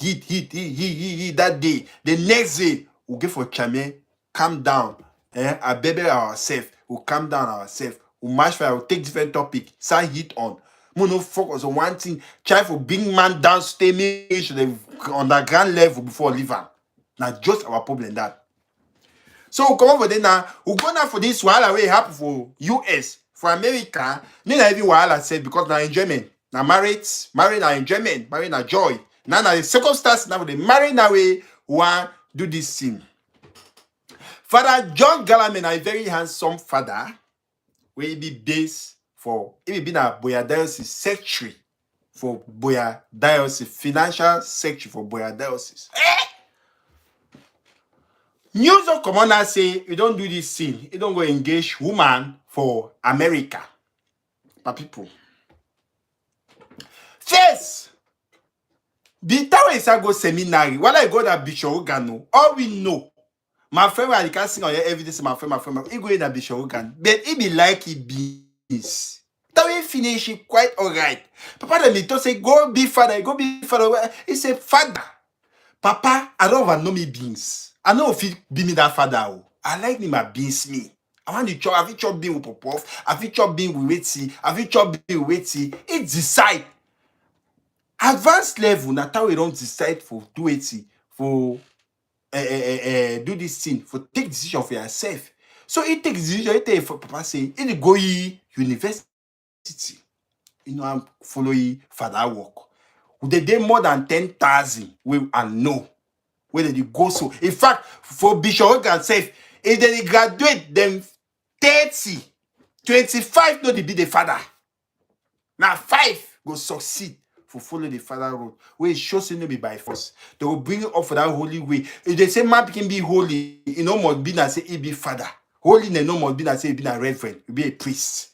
that day. The next day, we get for Chame, calm down. I baby ourselves. We calm down ourselves. We match fire, we take different topic. Say hit on. We no focus on one thing. Try for big man down, stay me to the underground level before leave am. Now just our problem that. So we come over there now. We go now for this wahala wey happen for US, for America. Then every wahala said because now enjoyment, now married now enjoyment, married now joy. Now the circumstance now they marry now we want do this thing. Father John Galaman, a very handsome father, will be based for he will be na Boya Diocese secretary for Boya Diocese, financial secretary for Boya Diocese. News of commoner say you don't do this thing, you don't go engage woman for America. My people. First, the time is I go seminary. When I go that Bishop Ogano, all we know. My friend, I can't sing on your evidence, my friend, he go in that Bishop Ogano. But he be like he beans. That way finish it quite alright. Papa then he told say, go be father. He said, father. Papa, I don't want no me beans. I know if he be me that father. Oh. I like me my beans me. I want to chop. Have you chop bean with pop? Have you chop bean with wetty? Have you chop bean with wetty? It decide. Advanced level, na how we don't decide for do it for do this thing for take decision for yourself. So he take decision. He take for papa say he go university. You know, I'm following father work. They did more than 10,000 we and know where they go so. In fact, for Bishop Ogan say if they graduate them 30, 25 no they be the father. Now 5 go succeed for follow the father road. Where it shows no be by force. They will bring it up for that holy way. If they say man can be holy, you know must be that say he be father. Holiness no must be that say he be a reverend, he be a priest.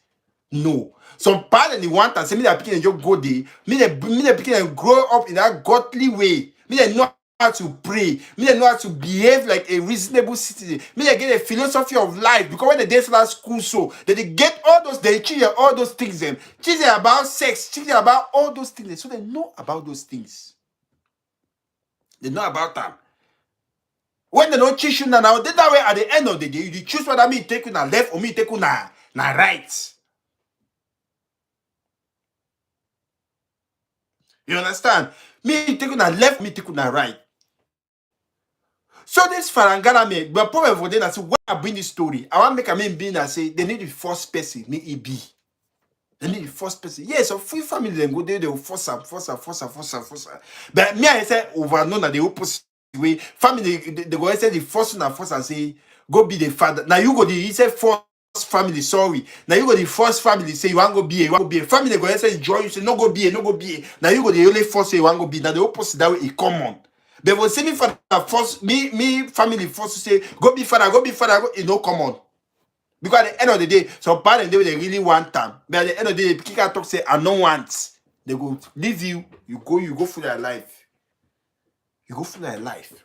No. Some parents they want and say me that pikin just go there. Me the pikin grow up in that godly way. Me they know how to pray. Me they know how to behave like a reasonable citizen. Me they get a philosophy of life because when they dey start school so they get all those they teach them all those things them. Teach them about sex. Teach them about all those things. So they know about those things. They know about them. When they don't teach you now, that way at the end of the day you choose whether me take you na left or me take you na right. You understand? Me take on left, me take on right. So this Farangana me, but problem for them, I say, why I bring this story? I want to make a man being and say, they need the first person, me it be. They need the first person. Yes, so free family then go there, they will force up. But me, I say, overknown that the opposite way. Family, they go say the first one and first and say, go be the father. Now you go the, he said first family, sorry. Now you go the first family, say you want to go be a, you want to be a. Family go say join you, say no go be a, no go be a. Now you go the only first say you want to be. Now the opposite that way is common. But when say me father first, me family first to say go be father, it's no common. Because at the end of the day, some parents they really want time. But at the end of the day, people talk say I don't want. They go leave you, you go through their life. You go through their life.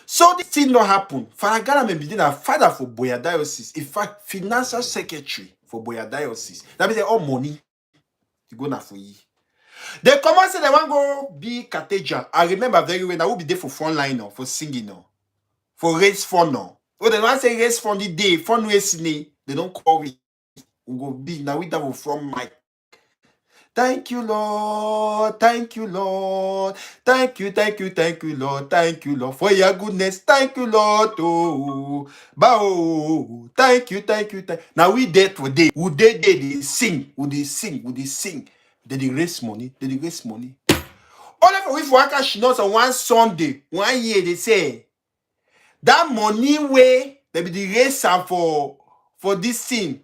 So this thing not happen. Faragana may be a father for Boya Diocese. In fact, financial secretary for Boya Diocese. That means all money you go now for you. They come and say they want go be cathedral. I remember very well. I will be there for front line now, for singing now, for raise fund now. Oh, they want say raise fund the day, fund raising. They don't call we. We go be now we that from Mike. Thank you, Lord. Thank you, Lord. Thank you, Lord. Thank you, Lord, for your goodness. Thank you, Lord. Oh, bow. Thank you. Now we there today. We they sing. We sing. They raise money. Only for we for cash notes on one Sunday, 1 year, they say that money way they be the raise for this thing.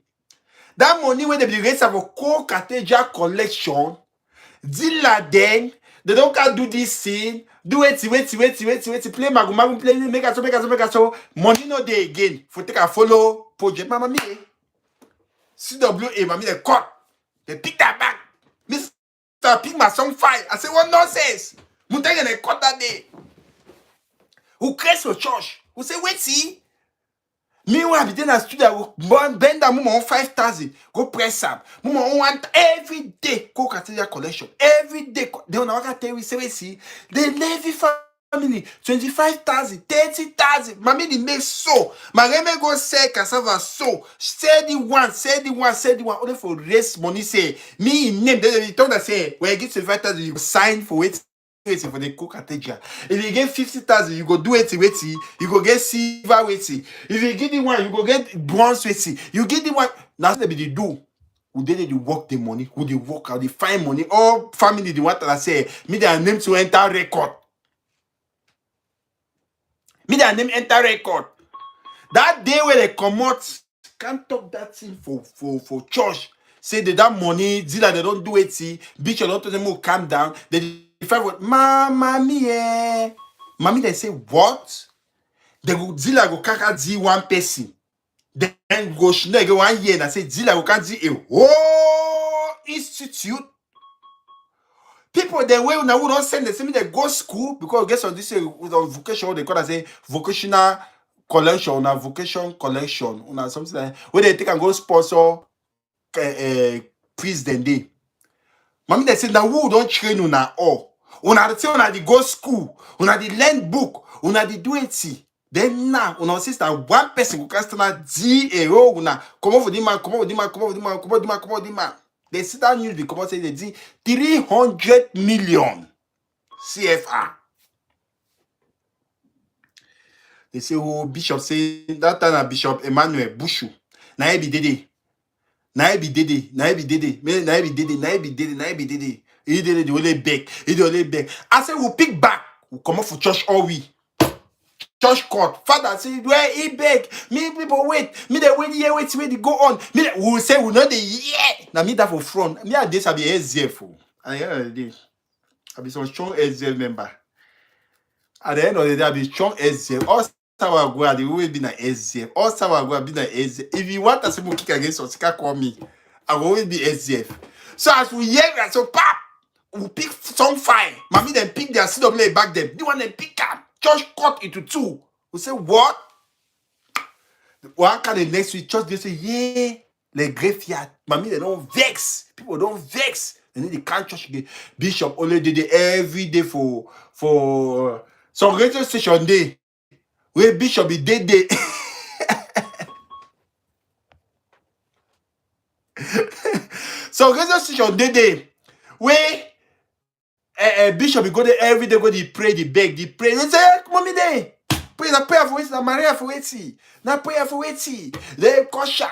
That money where they be raised for co-cathedral collection, dealer then, they don't can do this thing, do it, play magu, play, make us so, money no day again, for take a follow project. Mama me, CWA, mama they cut, they pick that back. Mr. Pick my song file. I say, what nonsense? Mutanga they cut that day. Who creates for church? Who say, wait, see? Meanwhile, be a studio, bend that mum on 5,000, go press up. Mum on one every day, go cathedral collection. Every day, they don't know what I tell you, see, they Levy family, 25,000, 30,000. Mammy, they make so. My reme go say cassava so. Say the one. Only for raise money, say, me in name, they told us, say, when you get 25,000, you sign for it. For the cook cathedral. If you get 50,000, you go do it. You go get silver waiting. If you get the one, you go get bronze waiting. You get the one. Now they be do. Who they work the money? Who they work out? They find money. All family they want to say. Me their name to enter record. That day where they come out, can't talk that thing for church. Say that money, dealer they don't do it. See, bishop don't tell them to calm down. They fight with mama me. Mommy they say what? They go dealer go kaka di one person. Then go shine go 1 year and say dealer go can di a whole institute. People they way now we don't send them. They go school because guess on this vocation they call it say vocational collection or vocation collection or something like where they take and go sponsor priest then day. Mommy they say now who don't train una all. Una the say una the go school, una the learn book, una the do it. Then now una sister one person who can stand zero una come over the man. They sit down news they come out say they did 300 million CFR. They say, oh, Bishop say that time Bishop Emmanuel Bushu. Na e be dede. Na e be dede. Na e be dede. Na e be dede. Na e be dede. Na e be dede. He did the only beg. He the only beg. I say we'll pick back. We'll come up for church all we. Church court. Father say where he beg. Me people wait. Me they wait here. Wait go on. Me we will say we know the yeah. Now me that for front. Me at this I be SZF. At the end of the day, I be some strong SZF member. At the end of the day, I be strong SZF. All Sawa go at the way be na SZF. All Sawa go be na SZF. If you want to see me kick against us, you can call me. I will always be SZF. So as we hear that, so pap, we pick some fine. Mommy then pick their CWA back them. The one then pick up. Church cut into two. We say what? One kind of next week, church they say yeah, the graveyard. Mommy they don't vex. People don't vex. They need the can church again. Bishop only did it every day for some radio station day. Where Bishop be dead day. So radio station day. Where Bishop be go there every day, go the pray, the beg, the pray. They say, mommy there. Pray na prayer for it, na Maria for it. Na prayer for it. They caution.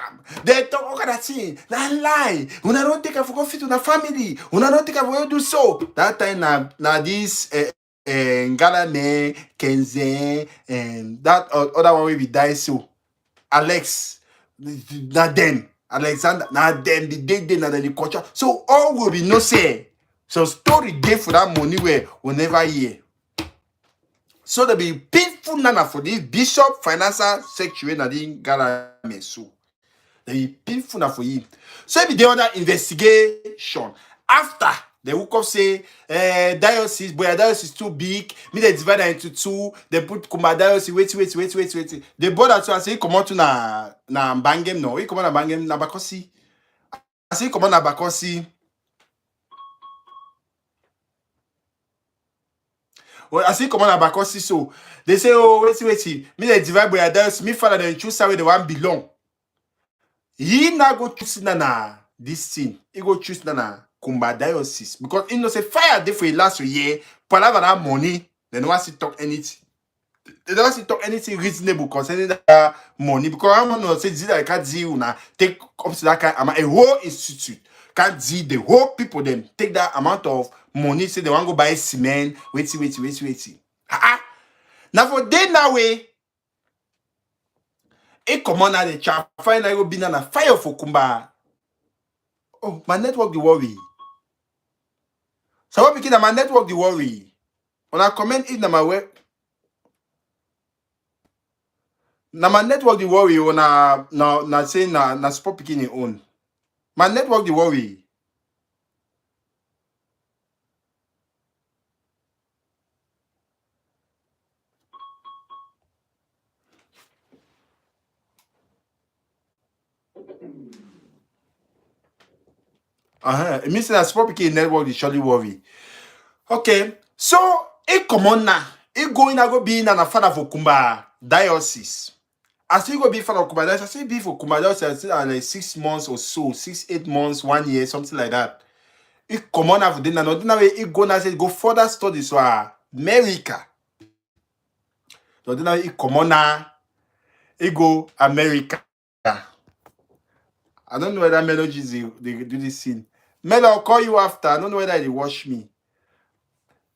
They talk all kind of thing. Na lie. Una don't take a for fit to the family. Una don't take a for you do so. That time na this Ngalame, Kenze, and that other one will be die so. Alex, na them. Alexander, na them. The day na the culture. So all will be no say. So story day for that money where we never hear. So there be painful nana for this bishop financial secretary na the Galame so. There be painful na for him. So if the other investigation after they woke up say diocese, boy diocese too big, me they divide it into two, they put Kumba diocese, wait. The board that say he come out to na Bangem no, he come out na Bangem na Bakosi. I say he come out na Bakosi. Well, I see come on about so they say, oh, wait. Me they divide by others, me father then choose where the one belong. He now go choose na this thing. He go choose na Kumba diocese because he know say fire dey for last year. Palava that money, they don't want to talk anything. They don't want to talk anything reasonable concerning that money because I want to say this I can't deal na take up to that kind amount. A whole institute can't deal the whole people them take that amount of money say they want to go buy cement. Wait. Now for day now way, it come on at the chat. Find I go be na fire for Kumba. Oh, my network the worry. So what became my network the worry? When I comment it na my web. Na my network the worry when na say na sport picking it own. My network the worry. It means that sport picking network is surely worry. Okay, so it come on now. It going to go be in a father for Kumba diocese. I still go be father for Kumba diocese. I still be for Kumba diocese. I still like 6 months or so, 6-8 months, 1 year, something like that. It come on after then. Now it go now say go further studies to America. So then it come on now. It go America. I don't know whether melodies they do this thing. Mel, I'll call you after. I don't know whether they watch me.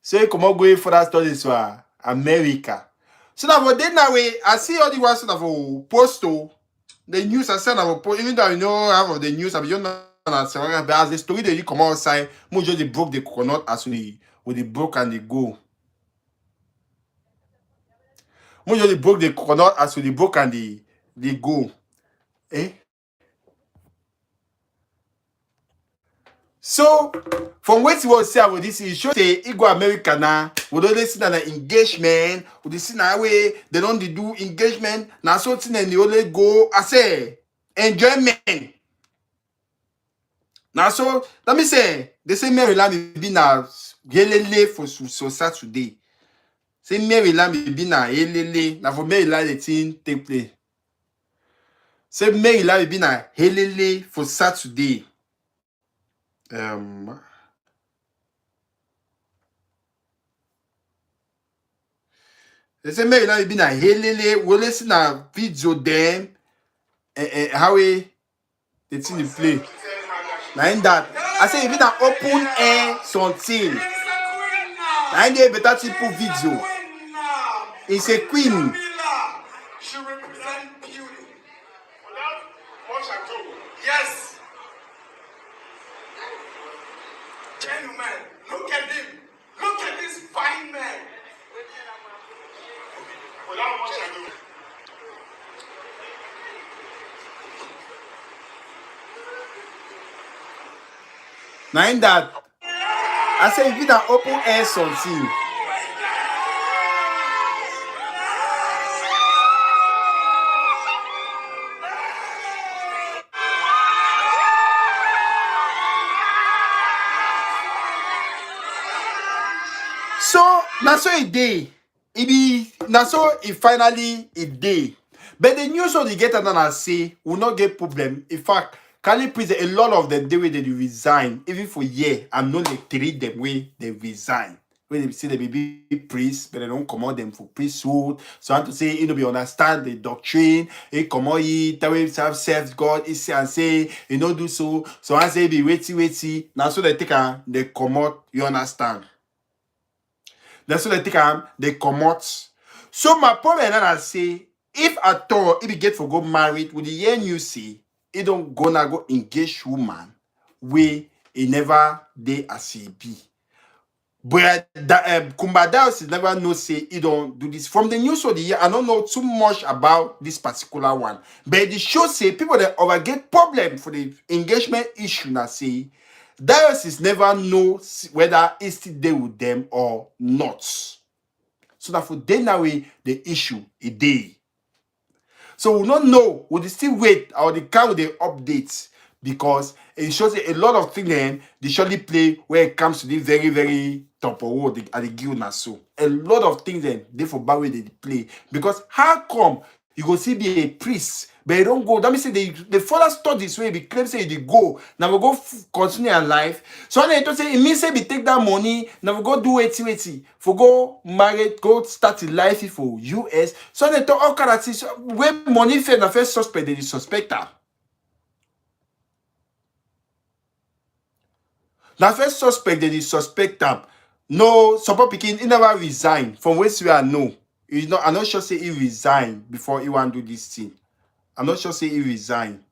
So you come on go further studies to America. So now for then now way, I see all the ones that for post the news I send about post, even though I know half of the news, I don't know but as the story they come outside, most just they broke the coconut as we with the broke and they go. Most just they broke the coconut as with the broke and they go. Eh? So from what you will say about this, it shows say he go America now. We don't see that engagement. We see now way they don't do engagement. Now so thing and they only go. I say enjoyment. Now so let me say they say Maryland be now helele for so Saturday. Say Maryland be now helele. Now for Maryland the thing take place. Say Maryland be now helele for Saturday. They say Maryland be na helele. We listen na video them. how we the thing you play. Now in that, I say if it's an open air something, now in there better simple video. It's a queen. She represents beauty. Without much ado. Yes. Gentlemen, look at him. Look at this fine man. Without much ado. Now in that, I say if it's an open air something. So that's so it day. It be that's so it finally it day. But the news of the get and say will not get problem. In fact, Kali Priest a lot of them the way they resign, even for year, and not like treat them way they resign. When they say they be priests, but they don't come out them for priesthood. So I want to say, you know, be understand the doctrine, it come out it, that way have served God, it say and say, you know, do so. So I say be waity. Now so they take they come out, you understand. That's what they think they come out. So my problem now I say, if at all, if you get for go married, with the year you see, he don't gonna go engage woman where he never they as he be. But that Kumbadaos is never know say he don't do this. From the news of the year, I don't know too much about this particular one. But the show say people that over get problem for the engagement issue now say diocese never know whether it's still there with them or not. So that for them now the issue a day. So we don't know, we still wait or the car with the updates because it shows a lot of things then they surely play where it comes to the very, very top of world at the guild now. So a lot of things then they for bad way they play. Because how come you go see be a priest, but you don't go? That means they further study this way, be claim say they go. Now we go continue your life. So then it say it means say we take that money, now we go do wait. For go marry, go start a life for US. So they talk all kind of things. When money fair, the first suspect, they suspect her. The first suspect, they suspect them. No, support picking, he never resigned. From where we are no. I'm not sure say he resigned before he want to do this thing. I'm not sure say he resigned.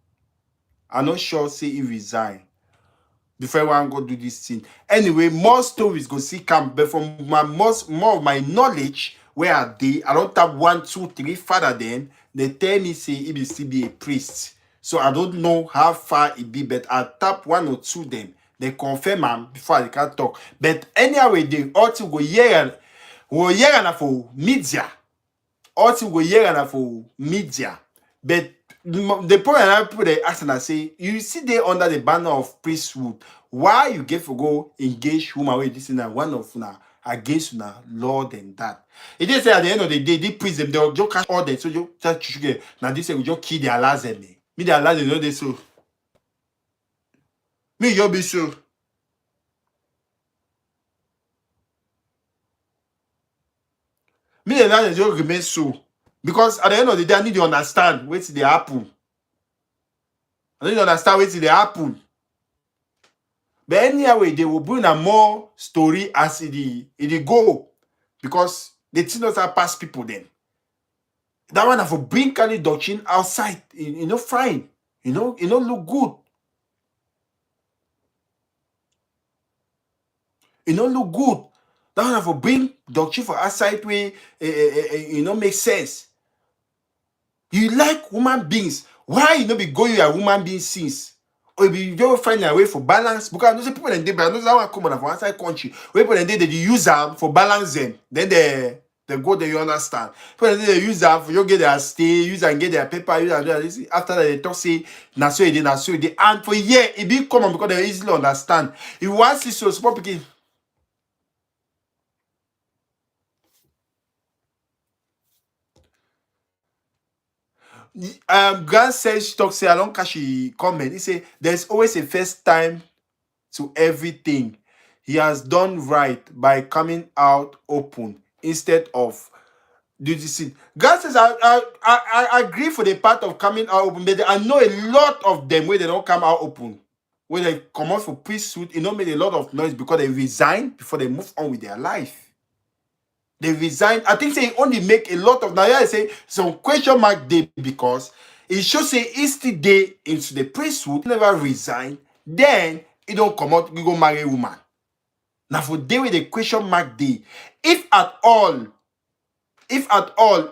I'm not sure say he resigned before I want to go do this thing. Anyway, more stories go see come, but from my more of my knowledge, where are they? I don't have 1, 2, 3 father then. They tell me say he will still be a priest. So I don't know how far it be, but I tap 1 or 2 them. They confirm them before I can talk. But anyway, they also go here and for media. Also go here and for media. But the point I put the ask and say, you see they under the banner of priesthood. Why you get for go engage woman with this and one of now against now Lord and that. It is say at the end of the day, they priest them, they'll just catch all them. So you just now this say we just kill their last them. Me their last them know they so. Me you be so. Me the last them just remain so. Because at the end of the day, I need to understand what they happen. I need to understand what they happen. But anyway, they will bring a more story as it go. Because they think us are past people then. That one have to bring Kali doctrine outside. You know, fine. You know, look good. You know, look good. That one have to bring doctrine for outside way, make sense. You like human beings. Why you not be going a human being since? Or you don't find a way for balance? Because I know people in but I know that one come from outside country. Where people in they use them for balance them. Then they go there, you understand. People they use them for you get their stay, use and get their paper, use and do this. After that they talk say na so it is. And for year it be common because they easily understand. If you want to see so small people. Grand says talk say along Kashi comment. He say there's always a first time to everything. He has done right by coming out open instead of do this thing. God says, I agree for the part of coming out open, but I know a lot of them where they don't come out open. When they come out for priesthood, it don't make a lot of noise because they resign before they move on with their life. They resign. I think they only make a lot of now. I say some question mark day because it should say he still day into the priesthood, never resign. Then he don't come out, we go marry a woman. Now for day with the question mark day, if at all, if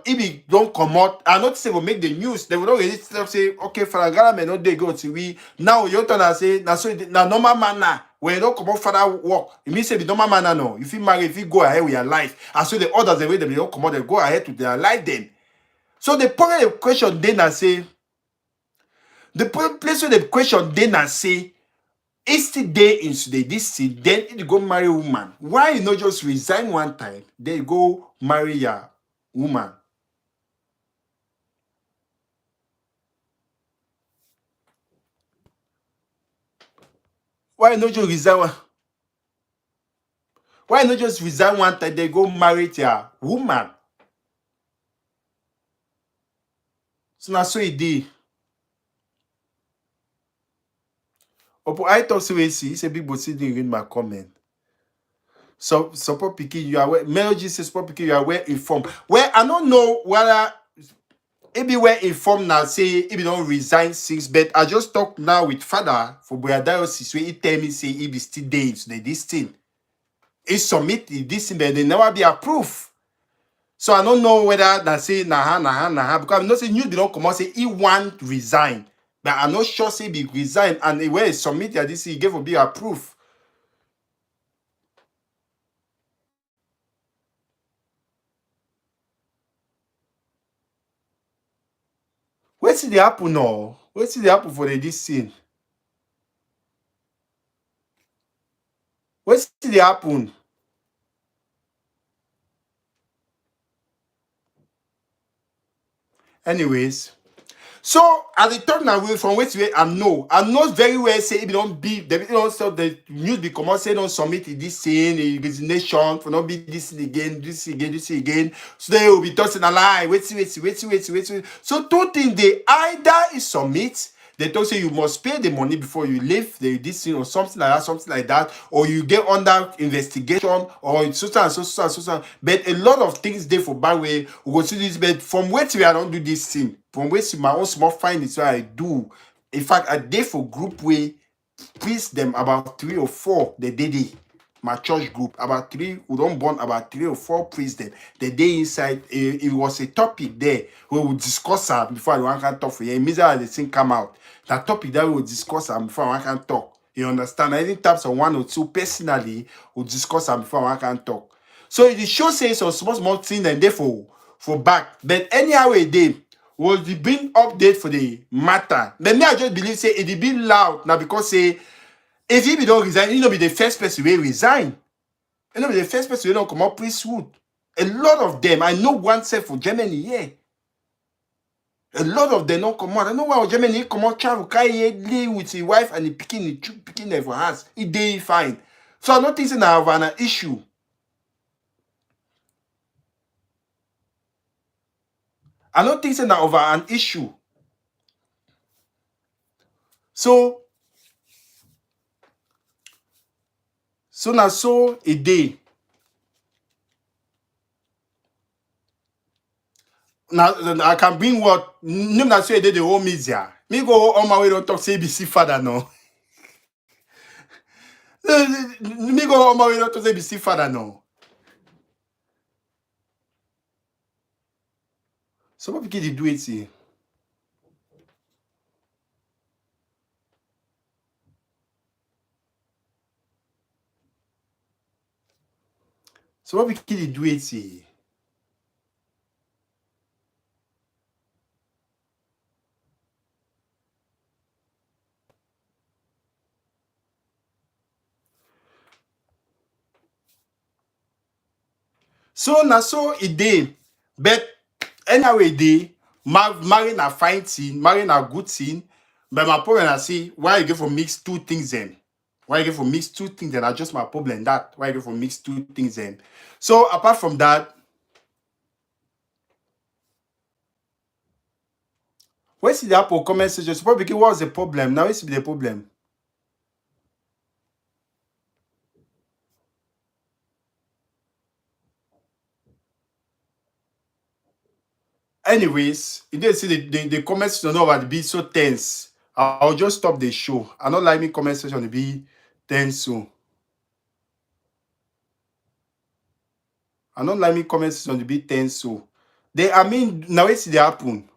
it don't come out, I not say will make the news, they will not really say, okay, Father God may not they go to we now you turn and say now so now normal manner when you don't come out father work. It means say the normal manner no. If you marry, if you go ahead with your life, and so the others the way they don't come out, they go ahead with their life then. So the point of the question then I say the place where the question then I say is the day into the this thing, then you go marry a woman. Why you not just resign one time, then you go marry your woman? Why not just resign one? Why not just resign one time, they go marry their woman? So now so it did. Opo, I talk to AC, it's a big bossy didn't read my comment. So support picking, you are well. Melody says support picking, you are well informed. Well, I don't know whether it be well informed now, say if you don't resign since, but I just talk now with father for Boya Diocese where he tell me say he be still days this thing. He submit this thing, but they never be approved. So I don't know whether that say nah because I'm not saying you don't come out say he want resign. But I'm not sure say he resign and where he submit this he gave for be approved. Where see the happen now? Where see the happen for this thing? Where see the happen? Anyways. So as the talk now from which way I know very well say if you don't be the don't stop the news be come out say don't submit this thing, the resignation for not be this again, this again. So they will be tossing a lie. Wait. So two things they either is submit, they talk say you must pay the money before you leave the this thing or something like that, or you get under investigation or so. But a lot of things there for bad way we go see this, but from where I don't do this thing. From where my own small findings where I do. In fact, I did for group way please them about 3 or 4 the day. My church group about 3 we don't born about 3 or 4 priests them. The day inside it was a topic there we would discuss before one can talk for you. Immediately the thing come out. That topic that we would discuss before one can talk. You understand? Any types of 1 or 2 personally we'll discuss before one can talk. So it shows say some small thing and therefore for back. But anyhow it did was the bring update for the matter. But me, I just believe say it be loud now because say if he don't resign, he not be the first person will resign. He not be the first person will not come up priesthood. A lot of them, I know one set for Germany, yeah. A lot of them don't come out. I know why Germany come out travel, carry live with his wife and the picking there for house. He day fine. So I don't think I have an issue. I don't think I over an issue. So now so a day. Now I can bring what name that say they the whole media. Me go on my way don't talk say ABC father no. Me go on my way don't talk say ABC father no. Some people they do it see. Some people they do it see. So now so it day, but anyway day marrying a fine thing, marrying a good thing. But my problem I see why you get for mix 2 things then. Why you get for mix 2 things then? I just my problem that why you get for mix 2 things then. So apart from that. Where see the Apple comment section? Suppose because what's the problem? Now it's the problem. Anyways, you didn't see the comment section over to be so tense. I'll just stop the show. I not like me comment section to be tense so. I not like me comment section to be tense so. They I mean now it's the happen.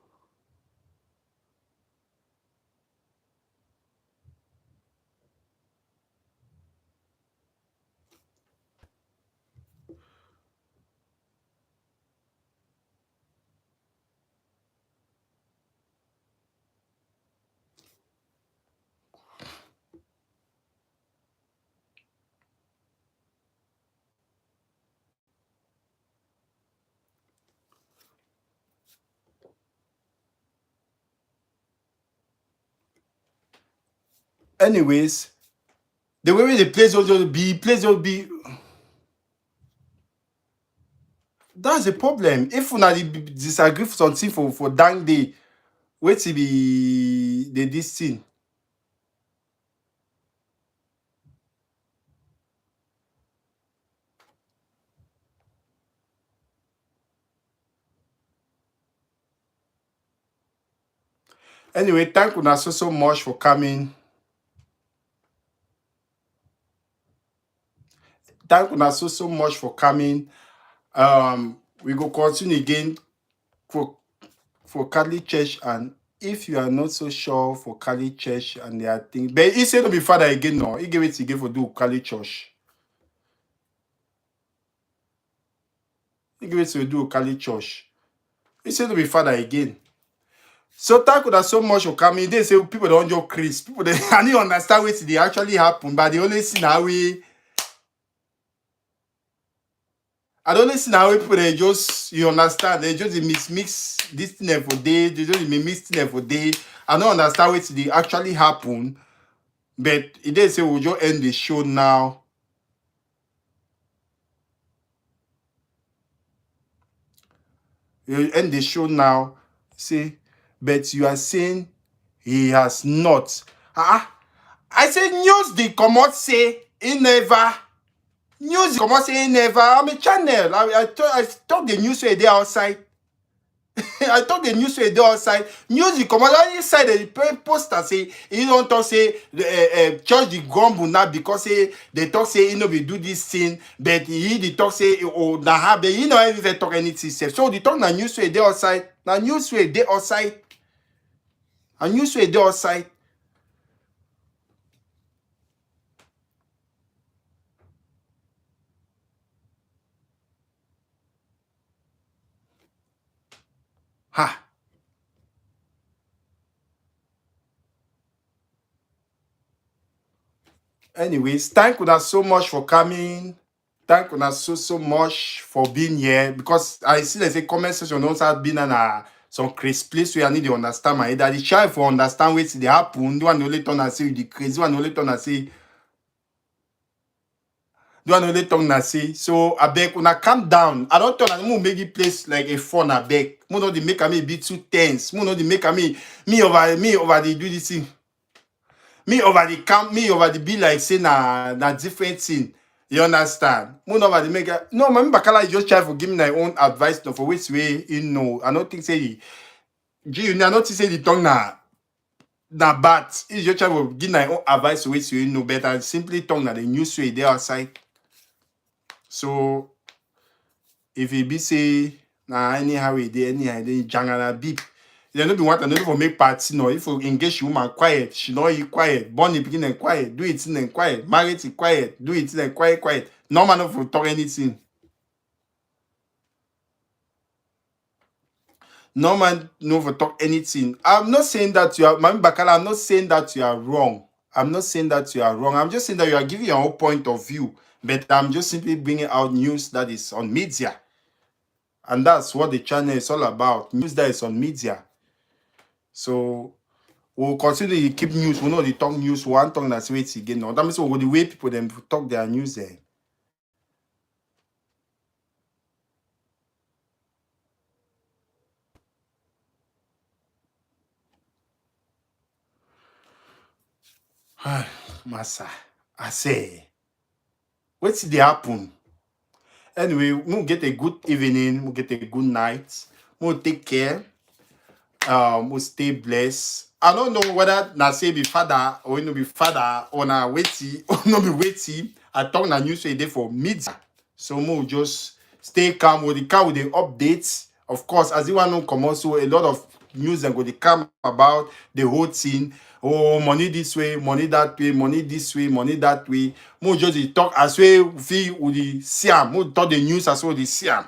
Anyways, the way the place will be that's the problem. If una disagree for something for dang day, wait till be the this thing. Anyway, thank you so much for coming. Thank you so much for coming. We go continue again for Catholic Church, and if you are not so sure for Catholic Church and their thing, but he said to be father again no, he gave it again for do Catholic Church. He gave it to do Catholic Church. He said to be father again. So thank you so much for coming. They say people don't just Chris. People they I need to understand what they actually happen, but they only see now we I don't see now people they just you understand they just mix this thing for day, they just mix thing for day. I don't understand what they actually happen, but it they say we'll just end the show now. You end the show now. Say, but you are saying he has not. I said news the comot say he never. News the comot say he never. I'm a channel. I talk the news way there outside. I talk the news way there outside. News the comot inside the poster say he don't talk say church the grumble now because say they talk say he no be do this thing, but he the talk say oh na have he no even talk anything sef. So the talk na news way there outside. Na news way there outside. And news way there outside. Ha. Anyways, thank you so much for coming. Thank you so much for being here because I see there's a comment section also has been an some crazy place where I need to understand my head. I try for understand what they happen. Do one only turn and say the crazy one only turn and say do one only turn and say so I beg when I calm down. I don't turn and make it place like a fun I beg. Mo no dey make me be too tense. Mo no dey make me over the do this thing. Me over the camp, me over the be like say na different thing. You understand? Moon over the make no, my Bakala is just try for give me my own advice no, for which way you know. I don't think say I don't think say the tongue na bad. He's just try for give my own advice for which way you know better. Simply tongue na the news way there outside. So if it be say na anyhow we dey anyhow then jangana beep. They no be want another for make party no. If you engage woman quiet, she know you quiet. Born the beginning quiet, do it in quiet. Married it quiet, do it in quiet. No man no for talk anything. No man no for talk anything. I'm not saying that you are, Mami Bakala, I'm not saying that you are wrong. I'm not saying that you are wrong. I'm just saying that you are giving your own point of view. But I'm just simply bringing out news that is on media. And that's what the channel is all about. News that is on media. So we'll continue to keep news. We know the talk news. One talk that's way again. Now that means the way people them talk their news there. Massa, I say, what's the happen? Anyway, we'll get a good evening, we'll get a good night, we'll take care, we'll stay blessed. I don't know whether na say be father or no be father or na waiting or no be waiting. I talk na news day for media. So we'll just stay calm with the car with the updates. Of course, as you want to come also, a lot of news and go to come about the whole thing. Oh, money this way, money that way, money this way, money that way. More just dey talk as we feel with the see am. More talk the news as well the see am.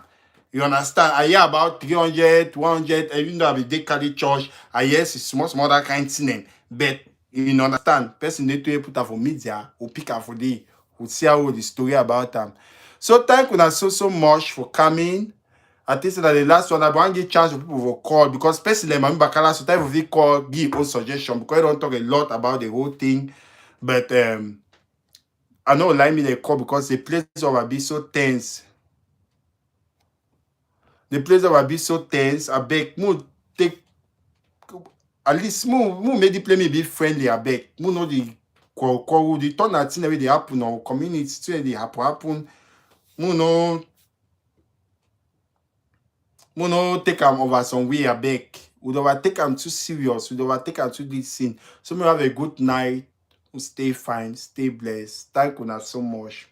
You understand? I hear about 300, 100, even though I be dey Catholic church, I hear small that kind thing. But you understand, person need to put am for media or pick am for the who see how the story about them. So thank you so much for coming. I think that the last one I want to give chance for people for call because personally, my Bakala so type of the call give own suggestion because I don't talk a lot about the whole thing. But I know like me they call because the place of a be so tense. The place of a be so tense. I beg mo take at least mo make the play me be friendly. I beg mo know the call the turn that thing every day happen or community thing they happen. Mo no take am over some way abeg. We don't take am too serious. We don't take am too this thing. So me have a good night. Stay fine. Stay blessed. Thank you so much.